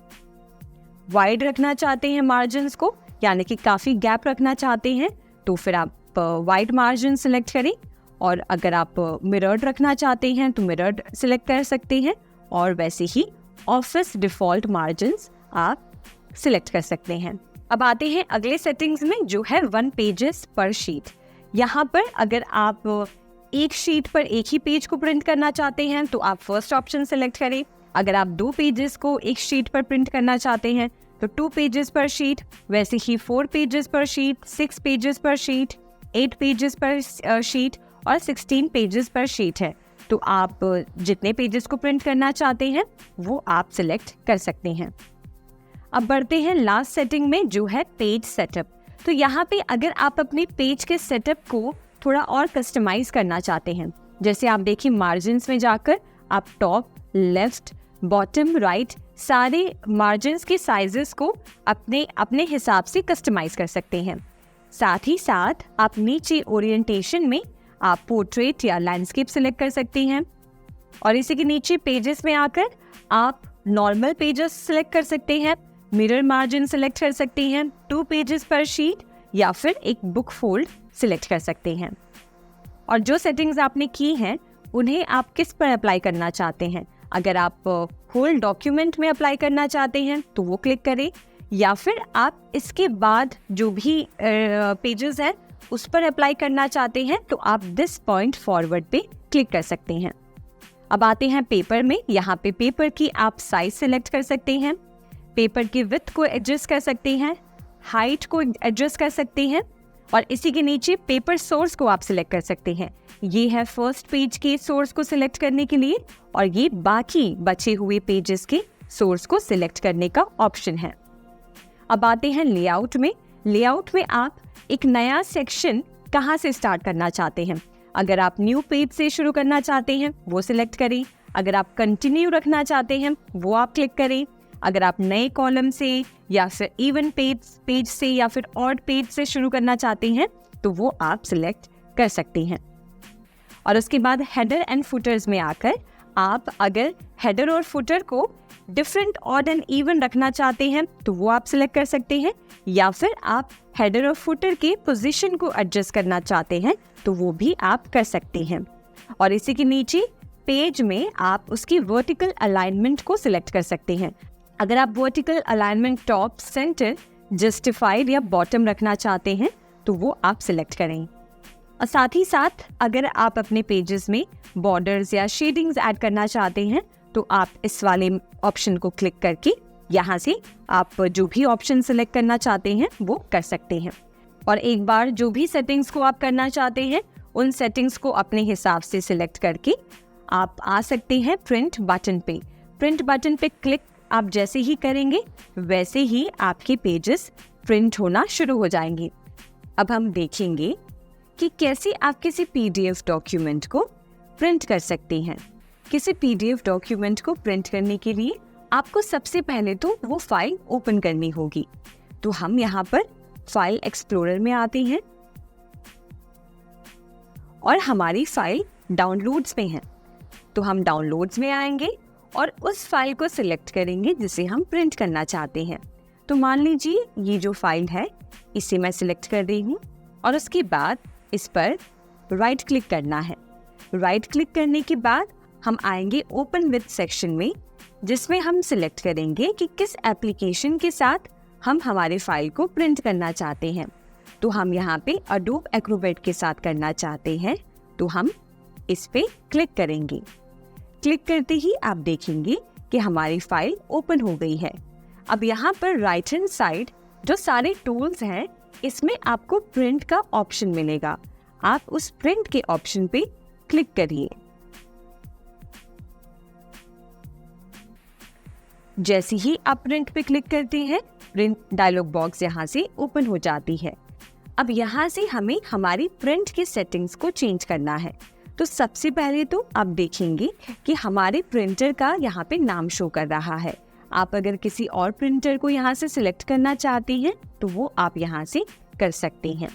वाइड रखना चाहते हैं मार्जिन्स को, यानी कि काफ़ी गैप रखना चाहते हैं तो फिर आप वाइड मार्जिन सिलेक्ट करें। और अगर आप मिरर्ड रखना चाहते हैं तो मिरर्ड सिलेक्ट कर सकते हैं, और वैसे ही ऑफिस डिफ़ॉल्ट मार्जिन्स आप सिलेक्ट कर सकते हैं। अब आते हैं अगले सेटिंग्स में जो है 1 पेजेस पर शीट। यहाँ पर अगर आप एक शीट पर एक ही पेज को प्रिंट करना चाहते हैं तो आप फर्स्ट ऑप्शन सिलेक्ट करें। अगर आप 2 पेजेस को एक शीट पर प्रिंट करना चाहते हैं तो 2 पेजेस पर शीट, वैसे ही 4 पेजेस पर शीट, 6 पेजेस पर शीट, 8 पेजेस पर शीट और 16 पेजेस पर शीट है। तो आप जितने पेजेस को प्रिंट करना चाहते हैं वो आप सिलेक्ट कर सकते हैं। अब बढ़ते हैं लास्ट सेटिंग में जो है पेज सेटअप। तो यहाँ पे अगर आप अपने पेज के सेटअप को थोड़ा और कस्टमाइज करना चाहते हैं, जैसे आप देखिए मार्जिन्स में जाकर आप टॉप, लेफ्ट, बॉटम, राइट सारे मार्जिन्स के साइजेस को अपने हिसाब से कस्टमाइज कर सकते हैं। साथ ही साथ आप नीचे ओरिएंटेशन में आप पोर्ट्रेट या लैंडस्केप सिलेक्ट कर सकते हैं, और इसी के नीचे पेजेस में आकर आप नॉर्मल पेजेस सिलेक्ट कर सकते हैं, मिरर मार्जिन सिलेक्ट कर सकते हैं, 2 पेजेस पर शीट या फिर एक बुक फोल्ड सिलेक्ट कर सकते हैं। और जो सेटिंग्स आपने की हैं उन्हें आप किस पर अप्लाई करना चाहते हैं, अगर आप होल डॉक्यूमेंट में अप्लाई करना चाहते हैं तो वो क्लिक करें, या फिर आप इसके बाद जो भी पेजेस हैं उस पर अप्लाई करना चाहते हैं तो आप दिस पॉइंट फॉरवर्ड पे क्लिक कर सकते हैं। अब आते हैं पेपर में। यहाँ पे पेपर की आप साइज सिलेक्ट कर सकते हैं, पेपर की विड्थ को एडजस्ट कर सकते हैं, हाइट को एडजस्ट कर सकते हैं, और इसी के नीचे पेपर सोर्स को आप सिलेक्ट कर सकते हैं। ये है फर्स्ट पेज के सोर्स को सिलेक्ट करने के लिए, और ये बाकी बचे हुए पेजेस के सोर्स को सिलेक्ट करने का ऑप्शन है। अब आते हैं लेआउट में। लेआउट में आप एक नया सेक्शन कहाँ से स्टार्ट करना चाहते हैं। अगर आप न्यू पेज से शुरू करना चाहते हैं वो सिलेक्ट करें। अगर आप कंटिन्यू रखना चाहते हैं वो आप क्लिक करें। अगर आप नए कॉलम से या फिर इवन पेज से या फिर ऑड पेज से शुरू करना चाहते हैं तो वो आप सिलेक्ट कर सकते हैं। और उसके बाद हेडर एंड फुटर्स में आकर आप अगर हेडर और फुटर को डिफरेंट, ऑड एंड इवन रखना चाहते हैं तो वो आप सिलेक्ट कर सकते हैं, या फिर आप हेडर और फुटर के पोजीशन को एडजस्ट करना चाहते हैं तो वो भी आप कर सकते हैं। और इसी के नीचे पेज में आप उसकी वर्टिकल अलाइनमेंट को सिलेक्ट कर सकते हैं। अगर आप vertical alignment top, centre, justified या बॉटम रखना चाहते हैं तो वो आप सिलेक्ट करें। और साथ ही साथ अगर आप अपने पेजेस में बॉर्डर्स या शेडिंग्स ऐड करना चाहते हैं तो आप इस वाले ऑप्शन को क्लिक करके यहाँ से आप जो भी ऑप्शन सिलेक्ट करना चाहते हैं वो कर सकते हैं। और एक बार जो भी सेटिंग्स को आप करना चाहते हैं उन सेटिंग्स को अपने हिसाब से सिलेक्ट करके आप आ सकते हैं प्रिंट बटन पे। प्रिंट बटन पे क्लिक आप जैसे ही करेंगे वैसे ही आपके पेजेस प्रिंट होना शुरू हो जाएंगे। अब हम देखेंगे कि कैसे आप किसी पीडीएफ डॉक्यूमेंट को प्रिंट कर सकते हैं। किसी पीडीएफ डॉक्यूमेंट को प्रिंट करने के लिए आपको सबसे पहले तो वो फाइल ओपन करनी होगी। तो हम यहाँ पर फाइल एक्सप्लोरर में आते हैं और हमारी फाइल डाउनलोड्स में है। तो हम डाउनलोड्स में आएंगे और उस फाइल को सिलेक्ट करेंगे जिसे हम प्रिंट करना चाहते हैं। तो मान लीजिए ये जो फाइल है इसे मैं सिलेक्ट कर रही हूँ और उसके बाद इस पर राइट क्लिक करना है। राइट क्लिक करने के बाद हम आएंगे ओपन विद सेक्शन में, जिसमें हम सिलेक्ट करेंगे कि किस एप्लीकेशन के साथ हम हमारे फाइल को प्रिंट करना चाहते हैं। तो हम यहाँ पे अडोब एक्रोबैट के साथ करना चाहते हैं तो हम इस पे क्लिक करेंगे। क्लिक करते ही आप देखेंगे कि हमारी फाइल ओपन हो गई है। अब यहाँ पर राइट हैंड साइड जो सारे टूल्स हैं इसमें आपको प्रिंट का ऑप्शन मिलेगा। आप उस प्रिंट के ऑप्शन पे क्लिक करिए। जैसे ही आप प्रिंट पे क्लिक करते हैं प्रिंट डायलॉग बॉक्स यहाँ से ओपन हो जाती है। अब यहाँ से हमें हमारी प्रिंट की सेटिंग्स को चेंज करना है। तो सबसे पहले तो आप देखेंगे कि हमारे प्रिंटर का यहाँ पे नाम शो कर रहा है। आप अगर किसी और प्रिंटर को यहाँ से सिलेक्ट करना चाहते हैं तो वो आप यहाँ से कर सकते हैं।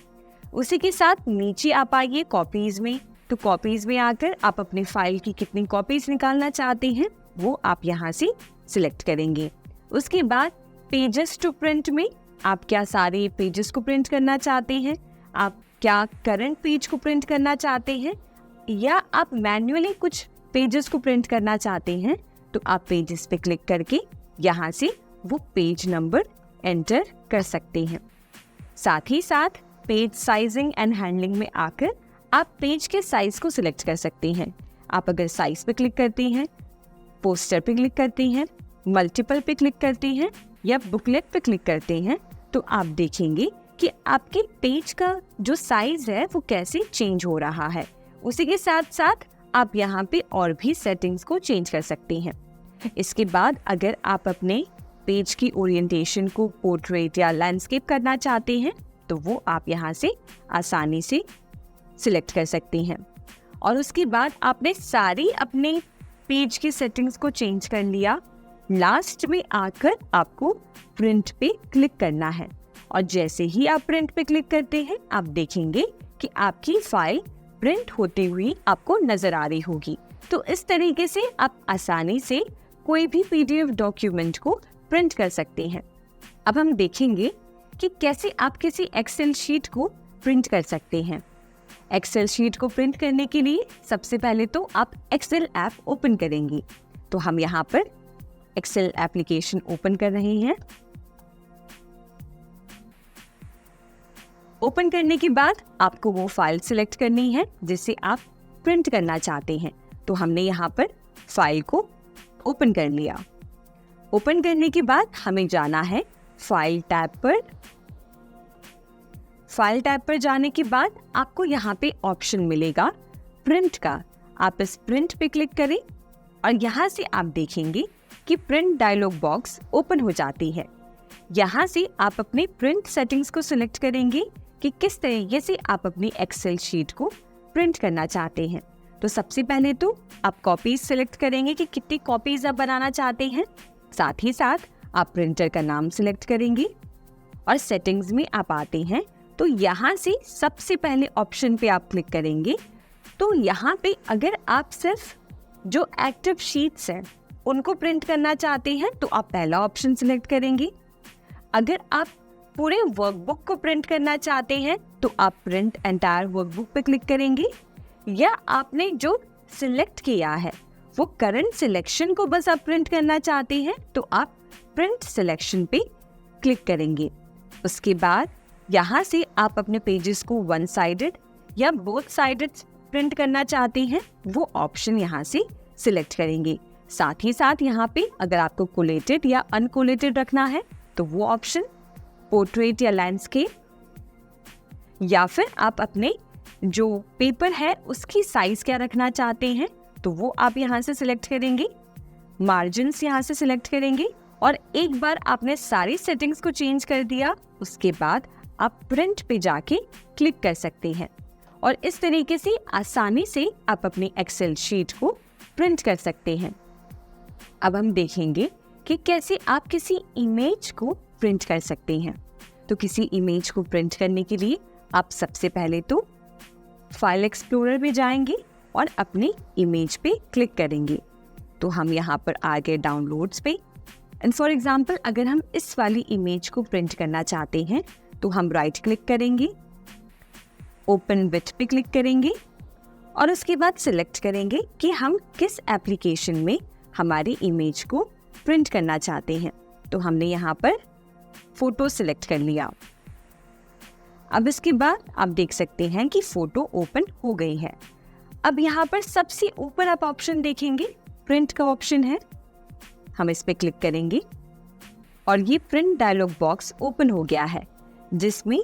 उसी के साथ नीचे आप आइए कॉपीज में। तो कॉपीज में आकर आप अपने फाइल की कितनी कॉपीज निकालना चाहते हैं वो आप यहाँ से सिलेक्ट करेंगे। उसके बाद पेजेस टू प्रिंट में आप क्या सारे पेजेस को प्रिंट करना चाहते हैं, आप क्या करंट पेज को प्रिंट करना चाहते हैं, या आप मैन्युअली कुछ पेजेस को प्रिंट करना चाहते हैं तो आप पेजेस पे क्लिक करके यहाँ से वो पेज नंबर एंटर कर सकते हैं। साथ ही साथ पेज साइजिंग एंड हैंडलिंग में आकर आप पेज के साइज को सिलेक्ट कर सकते हैं। आप अगर साइज पे क्लिक करते हैं, पोस्टर पे क्लिक करते हैं, मल्टीपल पे क्लिक करते हैं या बुकलेट पे क्लिक करते हैं तो आप देखेंगे कि आपके पेज का जो साइज है वो कैसे चेंज हो रहा है। उसी के साथ साथ आप यहाँ पे और भी सेटिंग्स को चेंज कर सकते हैं। इसके बाद अगर आप अपने पेज की ओरिएंटेशन को पोर्ट्रेट या लैंडस्केप करना चाहते हैं तो वो आप यहाँ से आसानी से सिलेक्ट कर सकते हैं। और उसके बाद आपने सारी अपने पेज की सेटिंग्स को चेंज कर लिया। लास्ट में आकर आपको प्रिंट पे क्लिक करना है और जैसे ही आप प्रिंट पे क्लिक करते हैं आप देखेंगे कि आपकी फाइल प्रिंट होती हुई आपको नजर आ रही होगी। तो इस तरीके से आप आसानी से कोई भी पीडीएफ डॉक्यूमेंट को प्रिंट कर सकते हैं। अब हम देखेंगे कि कैसे आप किसी एक्सेल शीट को प्रिंट कर सकते हैं। एक्सेल शीट को प्रिंट करने के लिए सबसे पहले तो आप एक्सेल ऐप ओपन करेंगे। तो हम यहाँ पर एक्सेल एप्लीकेशन ओपन कर रहे हैं। ओपन करने के बाद आपको वो फाइल सिलेक्ट करनी है जिसे आप प्रिंट करना चाहते हैं। तो हमने यहाँ पर फाइल को ओपन कर लिया। ओपन करने के बाद हमें जाना है फाइल टैब पर। फाइल टैब पर जाने के बाद आपको यहाँ पे ऑप्शन मिलेगा प्रिंट का। आप इस प्रिंट पे क्लिक करें और यहाँ से आप देखेंगे कि प्रिंट डायलॉग बॉक्स ओपन हो जाती है। यहाँ से आप अपने प्रिंट सेटिंग्स को सिलेक्ट करेंगे कि किस तरीके से आप अपनी एक्सेल शीट को प्रिंट करना चाहते हैं। तो सबसे पहले तो आप कॉपीज सिलेक्ट करेंगे कि कितनी कॉपीज आप बनाना चाहते हैं। साथ ही साथ आप प्रिंटर का नाम सिलेक्ट करेंगे और सेटिंग्स में आप आते हैं तो यहाँ से सबसे पहले ऑप्शन पे आप क्लिक करेंगे। तो यहाँ पे अगर आप सिर्फ जो एक्टिव शीट्स हैं उनको प्रिंट करना चाहते हैं तो आप पहला ऑप्शन सिलेक्ट करेंगे। अगर आप पूरे वर्कबुक को प्रिंट करना चाहते हैं तो आप प्रिंट एंटायर वर्कबुक पे क्लिक करेंगे, या आपने जो सिलेक्ट किया है वो करंट सिलेक्शन को बस आप प्रिंट करना चाहते हैं तो आप प्रिंट सिलेक्शन पे क्लिक करेंगे। उसके बाद यहाँ से आप अपने पेजेस को वन साइडेड या बोथ साइडेड प्रिंट करना चाहते हैं वो ऑप्शन यहाँ से सिलेक्ट करेंगे। साथ ही साथ यहाँ पे अगर आपको कोलेटेड या अनकोलेटेड रखना है तो वो ऑप्शन, पोर्ट्रेट या लैंडस्केप, या फिर आप अपने जो पेपर है उसकी साइज क्या रखना चाहते हैं तो वो आप यहाँ से सिलेक्ट करेंगे। मार्जिन्स यहाँ से सिलेक्ट करेंगे और एक बार आपने सारी सेटिंग्स को चेंज कर दिया उसके बाद आप प्रिंट पे जाके क्लिक कर सकते हैं और इस तरीके से आसानी से आप अपनी एक्सेल शीट को प्रिंट कर सकते हैं। अब हम देखेंगे कि कैसे आप किसी इमेज को प्रिंट कर सकते हैं। तो किसी इमेज को प्रिंट करने के लिए आप सबसे पहले तो फाइल एक्सप्लोरर में जाएंगे और अपनी इमेज पे क्लिक करेंगे। तो हम यहाँ पर आ गए डाउनलोड्स पे एंड फॉर एग्जांपल अगर हम इस वाली इमेज को प्रिंट करना चाहते हैं तो हम राइट क्लिक करेंगे, ओपन विथ पे क्लिक करेंगे और उसके बाद सिलेक्ट करेंगे कि हम किस एप्लीकेशन में हमारी इमेज को प्रिंट करना चाहते हैं। तो हमने यहाँ पर फोटो सिलेक्ट कर लिया। अब इसके बाद आप देख सकते हैं कि फोटो ओपन हो गई है। अब यहाँ पर सबसे ऊपर आप ऑप्शन देखेंगे, प्रिंट का ऑप्शन है, हम इस पे क्लिक करेंगे और ये प्रिंट डायलॉग बॉक्स ओपन हो गया है जिसमें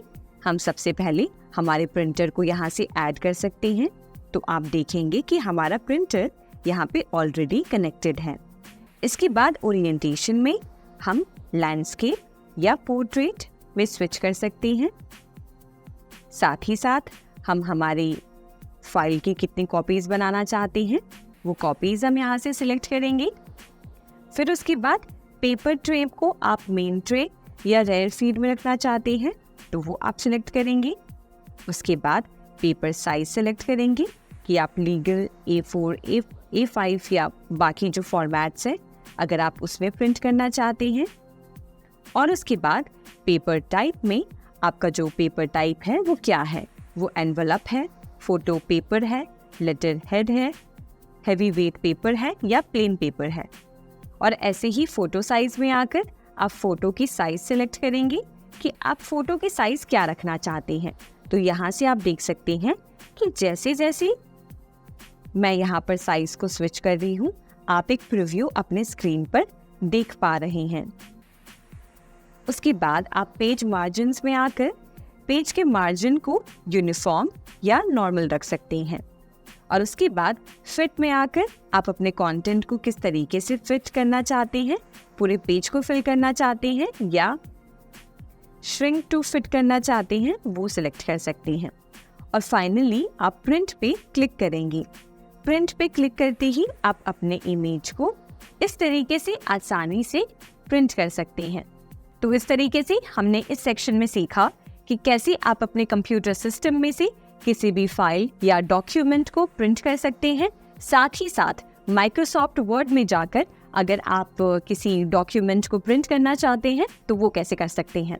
हम सबसे पहले हमारे प्रिंटर को यहाँ से ऐड कर सकते हैं। तो आप देखेंगे कि हमारा प्रिंटर यहाँ पे ऑलरेडी कनेक्टेड है। इसके बाद ओरिएंटेशन में हम लैंडस्केप या पोर्ट्रेट में स्विच कर सकते हैं। साथ ही साथ हम हमारी फाइल की कितनी कॉपीज बनाना चाहते हैं वो कॉपीज हम यहाँ से सिलेक्ट करेंगे। फिर उसके बाद पेपर ट्रे को आप मेन ट्रे या रेयर फीड में रखना चाहते हैं तो वो आप सिलेक्ट करेंगे। उसके बाद पेपर साइज सिलेक्ट करेंगे कि आप लीगल A4, A5 या बाकी जो फॉर्मेट्स हैं अगर आप उसमें प्रिंट करना चाहते हैं। और उसके बाद पेपर टाइप में आपका जो पेपर टाइप है वो क्या है, वो एनवलप है, फोटो पेपर है, लेटर हेड है, हैवी वेट पेपर है या प्लेन पेपर है। और ऐसे ही फोटो साइज में आकर आप फोटो की साइज सिलेक्ट करेंगे कि आप फोटो की साइज क्या रखना चाहते हैं। तो यहाँ से आप देख सकते हैं कि जैसे जैसे मैं यहाँ पर साइज को स्विच कर रही हूँ आप एक प्रीव्यू अपने स्क्रीन पर देख पा रहे हैं। उसके बाद आप पेज मार्जिन्स में आकर पेज के मार्जिन को यूनिफॉर्म या नॉर्मल रख सकते हैं। और उसके बाद फिट में आकर आप अपने कंटेंट को किस तरीके से फिट करना चाहते हैं, पूरे पेज को फिल करना चाहते हैं या श्रिंक टू फिट करना चाहते हैं वो सिलेक्ट कर सकते हैं। और फाइनली आप प्रिंट पे क्लिक करेंगे। प्रिंट पे क्लिक करते ही आप अपने इमेज को इस तरीके से आसानी से प्रिंट कर सकते हैं। तो इस तरीके से हमने इस सेक्शन में सीखा कि कैसे आप अपने कंप्यूटर सिस्टम में से किसी भी फाइल या डॉक्यूमेंट को प्रिंट कर सकते हैं। साथ ही साथ माइक्रोसॉफ्ट वर्ड में जाकर अगर आप किसी डॉक्यूमेंट को प्रिंट करना चाहते हैं तो वो कैसे कर सकते हैं।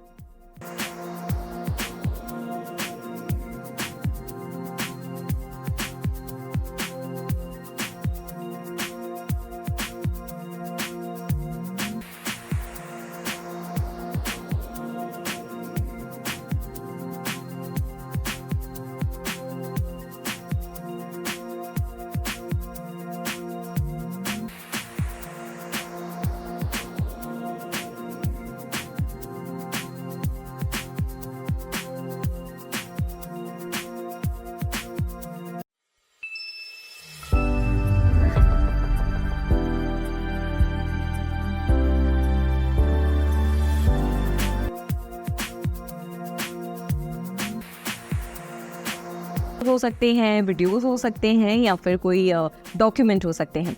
फोटो हो सकते हैं, वीडियोस हो सकते हैं या फिर कोई डॉक्यूमेंट हो सकते हैं।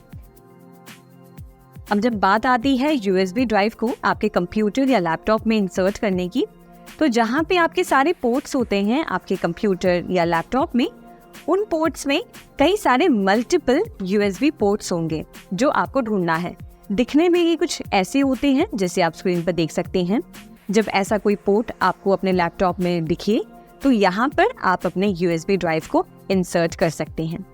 अब जब बात आती है USB ड्राइव को आपके कंप्यूटर या लैपटॉप में इंसर्ट करने की, तो जहाँ पे आपके सारे पोर्ट्स होते हैं आपके कंप्यूटर या लैपटॉप में, उन पोर्ट्स में कई सारे मल्टीपल USB पोर्ट्स होंगे जो आपको ढूंढना है। दिखने में ये कुछ ऐसे होते हैं जैसे आप स्क्रीन पर देख सकते हैं। जब ऐसा कोई पोर्ट आपको अपने लैपटॉप में दिखे तो यहाँ पर आप अपने USB ड्राइव को इंसर्ट कर सकते हैं।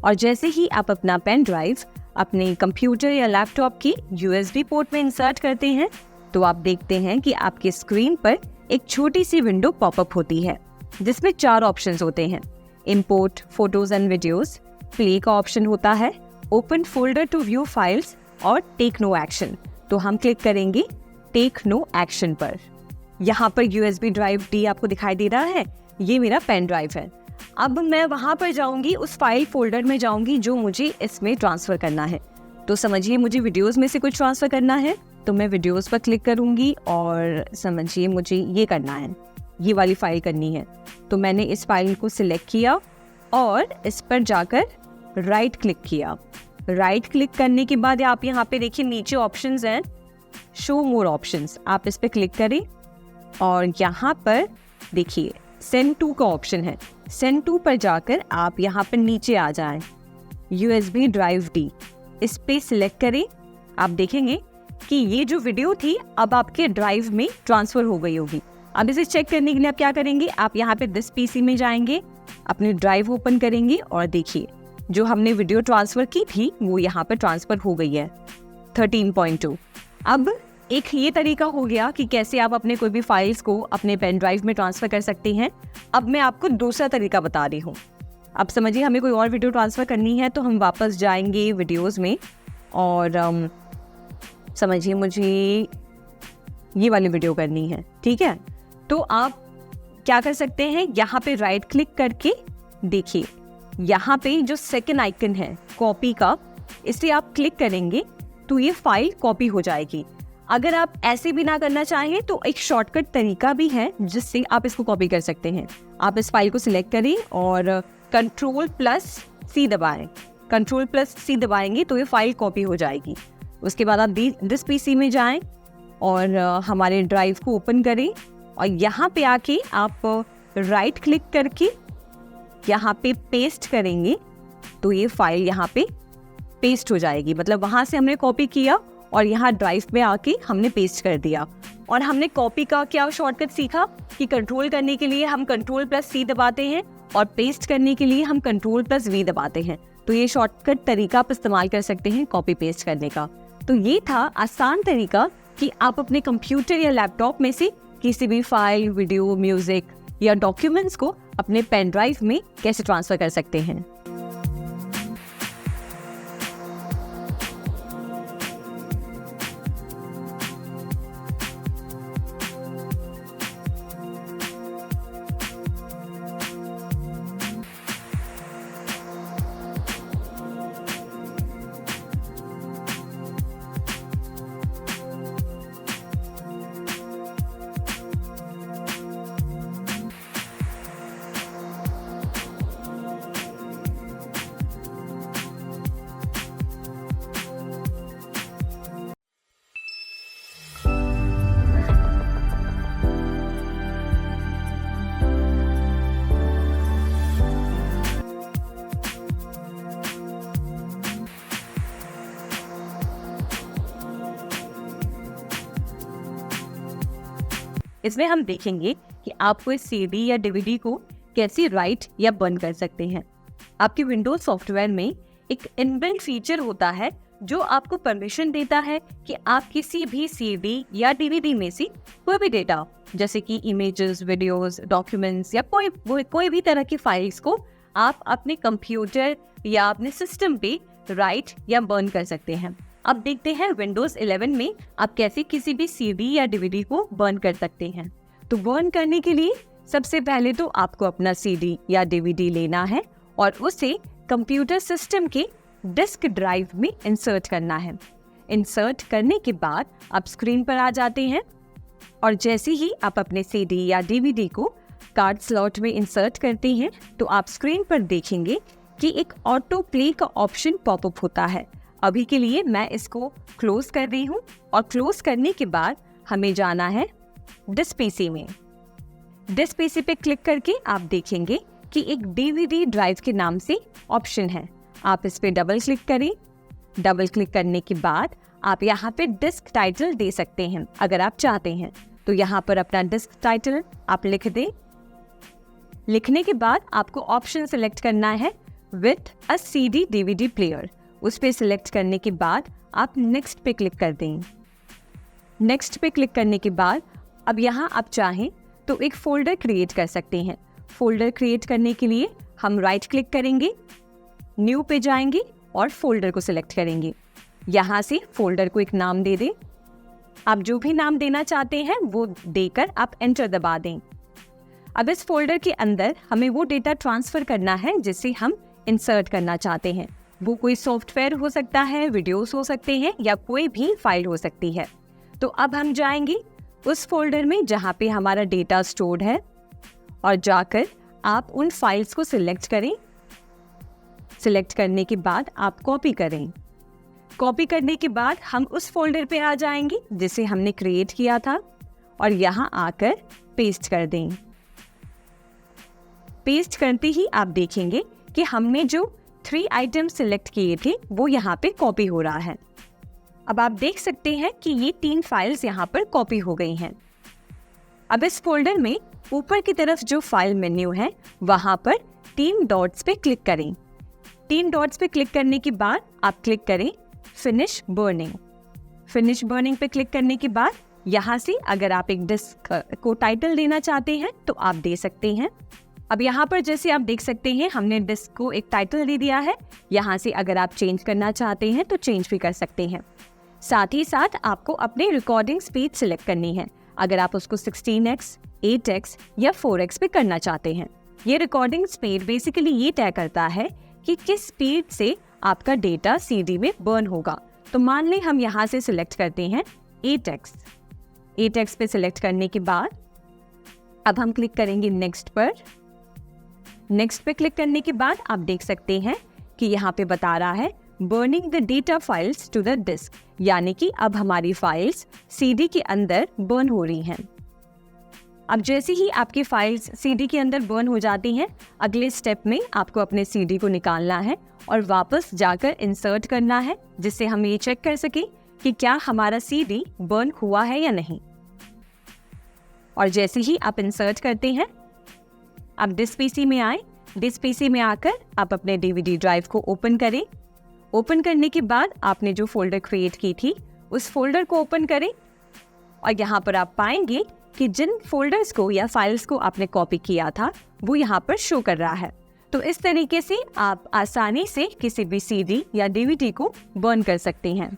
और जैसे ही आप अपना पेन ड्राइव अपने कंप्यूटर या लैपटॉप की USB पोर्ट में इंसर्ट करते हैं तो आप देखते हैं कि आपके स्क्रीन पर एक छोटी सी विंडो पॉपअप होती है जिसमें 4 ऑप्शंस होते हैं। Import photos and videos, play का ऑप्शन होता है, open folder to view files और टेक नो एक्शन। तो हम क्लिक करेंगे टेक नो एक्शन पर। यहाँ पर USB ड्राइव D आपको दिखाई दे रहा है, ये मेरा पेन ड्राइव है। अब मैं वहाँ पर जाऊँगी, उस फाइल फोल्डर में जाऊँगी जो मुझे इसमें ट्रांसफ़र करना है। तो समझिए मुझे वीडियोस में से कुछ ट्रांसफ़र करना है तो मैं वीडियोस पर क्लिक करूँगी और समझिए मुझे ये करना है, ये वाली फाइल करनी है। तो मैंने इस फाइल को सिलेक्ट किया और इस पर जाकर राइट क्लिक किया। राइट क्लिक करने के बाद आप यहाँ पे देखिए नीचे ऑप्शंस हैं, शो मोर ऑप्शंस, आप इस पर क्लिक करें और यहाँ पर देखिए सेंड टू का ऑप्शन है। सेंड टू पर जाकर आप यहाँ पर नीचे आ जाएं, USB ड्राइव D, इस पे सिलेक्ट करें। आप देखेंगे कि ये जो वीडियो थी अब आपके ड्राइव में ट्रांसफ़र हो गई होगी। अब इसे चेक करने के लिए आप क्या करेंगे, आप यहाँ पे दिस PC में जाएंगे, अपनी ड्राइव ओपन करेंगे और देखिए जो हमने वीडियो ट्रांसफ़र की थी वो यहाँ पर ट्रांसफ़र हो गई है 13.2। अब एक ये तरीका हो गया कि कैसे आप अपने कोई भी फाइल्स को अपने पेन ड्राइव में ट्रांसफ़र कर सकते हैं। अब मैं आपको दूसरा तरीका बता रही हूँ। अब समझिए हमें कोई और वीडियो ट्रांसफ़र करनी है तो हम वापस जाएंगे वीडियोस में और समझिए मुझे ये वाली वीडियो करनी है, ठीक है। तो आप क्या कर सकते हैं, यहाँ पे राइट क्लिक करके देखिए यहाँ पे जो सेकंड आइकन है कॉपी का, इसे आप क्लिक करेंगे तो ये फाइल कॉपी हो जाएगी। अगर आप ऐसे भी ना करना चाहें तो एक शॉर्टकट तरीका भी है जिससे आप इसको कॉपी कर सकते हैं। आप इस फाइल को सिलेक्ट करें और Ctrl+C दबाएं। Ctrl+C दबाएंगे तो ये फाइल कॉपी हो जाएगी। उसके बाद आप दिस PC में जाएं और हमारे ड्राइव को ओपन करें और यहाँ पे आके आप राइट क्लिक करके यहाँ पे पेस्ट करेंगे तो ये फाइल यहाँ पे पेस्ट हो जाएगी। मतलब वहाँ से हमने कॉपी किया और यहाँ ड्राइव में आके हमने पेस्ट कर दिया। और हमने कॉपी का क्या शॉर्टकट सीखा कि कंट्रोल करने के लिए हम Ctrl+C दबाते हैं और पेस्ट करने के लिए हम Ctrl+V दबाते हैं। तो ये शॉर्टकट तरीका आप इस्तेमाल कर सकते हैं कॉपी पेस्ट करने का। तो ये था आसान तरीका कि आप अपने कंप्यूटर या लैपटॉप में से किसी भी फाइल, वीडियो, म्यूजिक या डॉक्यूमेंट्स को अपने पेन ड्राइव में कैसे ट्रांसफर कर सकते हैं। इसमें हम देखेंगे कि आप कोई CD या DVD को कैसे राइट या बर्न कर सकते हैं। आपके विंडोज सॉफ्टवेयर में एक इनबिल्ट फीचर होता है जो आपको परमिशन देता है कि आप किसी भी CD या DVD में से कोई भी डेटा जैसे कि इमेजेस, वीडियोस, डॉक्यूमेंट्स या कोई भी तरह की फाइल्स को आप अपने कंप्यूटर या अपने सिस्टम पे राइट या बर्न कर सकते हैं। अब देखते हैं विंडोज 11 में आप कैसे किसी भी CD या DVD को बर्न कर सकते हैं। तो बर्न करने के लिए सबसे पहले तो आपको अपना CD या DVD लेना है और उसे कंप्यूटर सिस्टम के डिस्क ड्राइव में इंसर्ट करना है। इंसर्ट करने के बाद आप स्क्रीन पर आ जाते हैं और जैसे ही आप अपने CD या DVD को कार्ड स्लॉट में इंसर्ट करते हैं तो आप स्क्रीन पर देखेंगे कि एक ऑटो प्ले का ऑप्शन पॉपअप होता है। अभी के लिए मैं इसको क्लोज कर रही हूँ और क्लोज करने के बाद हमें जाना है दिस पीसी में। दिस पीसी पे क्लिक करके आप देखेंगे कि एक डीवीडी ड्राइव के नाम से ऑप्शन है। आप इस पे डबल क्लिक करें। डबल क्लिक करने के बाद आप यहाँ पे डिस्क टाइटल दे सकते हैं अगर आप चाहते हैं। तो यहाँ पर अपना डिस्क टाइटल आप लिख दें। लिखने के बाद आपको ऑप्शन सिलेक्ट करना है with a CD DVD player. उस पे सिलेक्ट करने के बाद आप नेक्स्ट पे क्लिक कर दें। नेक्स्ट पे क्लिक करने के बाद अब यहाँ आप चाहें तो एक फोल्डर क्रिएट कर सकते हैं। फोल्डर क्रिएट करने के लिए हम राइट क्लिक करेंगे, न्यू पे जाएंगे और फोल्डर को सिलेक्ट करेंगे। यहाँ से फोल्डर को एक नाम दे दें। आप जो भी नाम देना चाहते हैं वो देकर आप एंटर दबा दें। अब इस फोल्डर के अंदर हमें वो डेटा ट्रांसफर करना है जिसे हम इंसर्ट करना चाहते हैं। वो कोई सॉफ्टवेयर हो सकता है, वीडियोस हो सकते हैं या कोई भी फाइल हो सकती है। तो अब हम जाएंगे उस फोल्डर में जहाँ पे हमारा डेटा स्टोर्ड है और जाकर आप उन फाइल्स को सिलेक्ट करें। सिलेक्ट करने के बाद आप कॉपी करें। कॉपी करने के बाद हम उस फोल्डर पे आ जाएंगे जिसे हमने क्रिएट किया था और यहाँ आकर पेस्ट कर दें। पेस्ट करते ही आप देखेंगे कि हमने जो 3 आइटम सिलेक्ट किए थे वो यहाँ पे कॉपी हो रहा है। अब आप देख सकते हैं कि ये 3 फाइल्स यहाँ पर कॉपी हो गई हैं। अब इस फोल्डर में ऊपर की तरफ जो फाइल मेन्यू है वहाँ पर 3 डॉट्स पे क्लिक करें। 3 डॉट्स पे क्लिक करने के बाद आप क्लिक करें फिनिश बर्निंग। फिनिश बर्निंग पे क्लिक करने के बाद यहाँ से अगर आप एक डिस्क को टाइटल देना चाहते हैं तो आप दे सकते हैं। अब यहाँ पर जैसे आप देख सकते हैं हमने डिस्क को एक टाइटल दे दिया है। यहाँ से अगर आप चेंज करना चाहते हैं तो चेंज भी कर सकते हैं। साथ ही साथ आपको अपनी रिकॉर्डिंग स्पीड सिलेक्ट करनी है। अगर आप उसको 16x, 8x या 4x पे करना चाहते हैं। ये रिकॉर्डिंग स्पीड बेसिकली ये तय करता है कि किस स्पीड से आपका डेटा CD में बर्न होगा। तो मान लें हम यहाँ से सिलेक्ट करते हैं 8x। 8x पे सिलेक्ट करने के बाद अब हम क्लिक करेंगे नेक्स्ट पर। नेक्स्ट पे क्लिक करने के बाद आप देख सकते हैं कि यहाँ पे बता रहा है burning the data files to the disk, यानी कि अब हमारी फाइल्स CD के अंदर बर्न हो रही हैं। अब जैसे ही आपकी फाइल्स CD के अंदर बर्न हो जाती हैं, अगले स्टेप में आपको अपने CD को निकालना है और वापस जाकर इंसर्ट करना है, जिससे हम ये चेक कर सकें कि क्या हमारा CD बर्न हुआ है या नहीं। और जैसे ही आप इंसर्ट करते हैं, आप डिस पीसी में आए। डिस पीसी में आकर आप अपने DVD ड्राइव को ओपन करें। ओपन करने के बाद आपने जो फोल्डर क्रिएट की थी उस फोल्डर को ओपन करें और यहाँ पर आप पाएंगे कि जिन फोल्डर्स को या फाइल्स को आपने कॉपी किया था वो यहाँ पर शो कर रहा है। तो इस तरीके से आप आसानी से किसी भी CD या DVD को बर्न कर सकते हैं।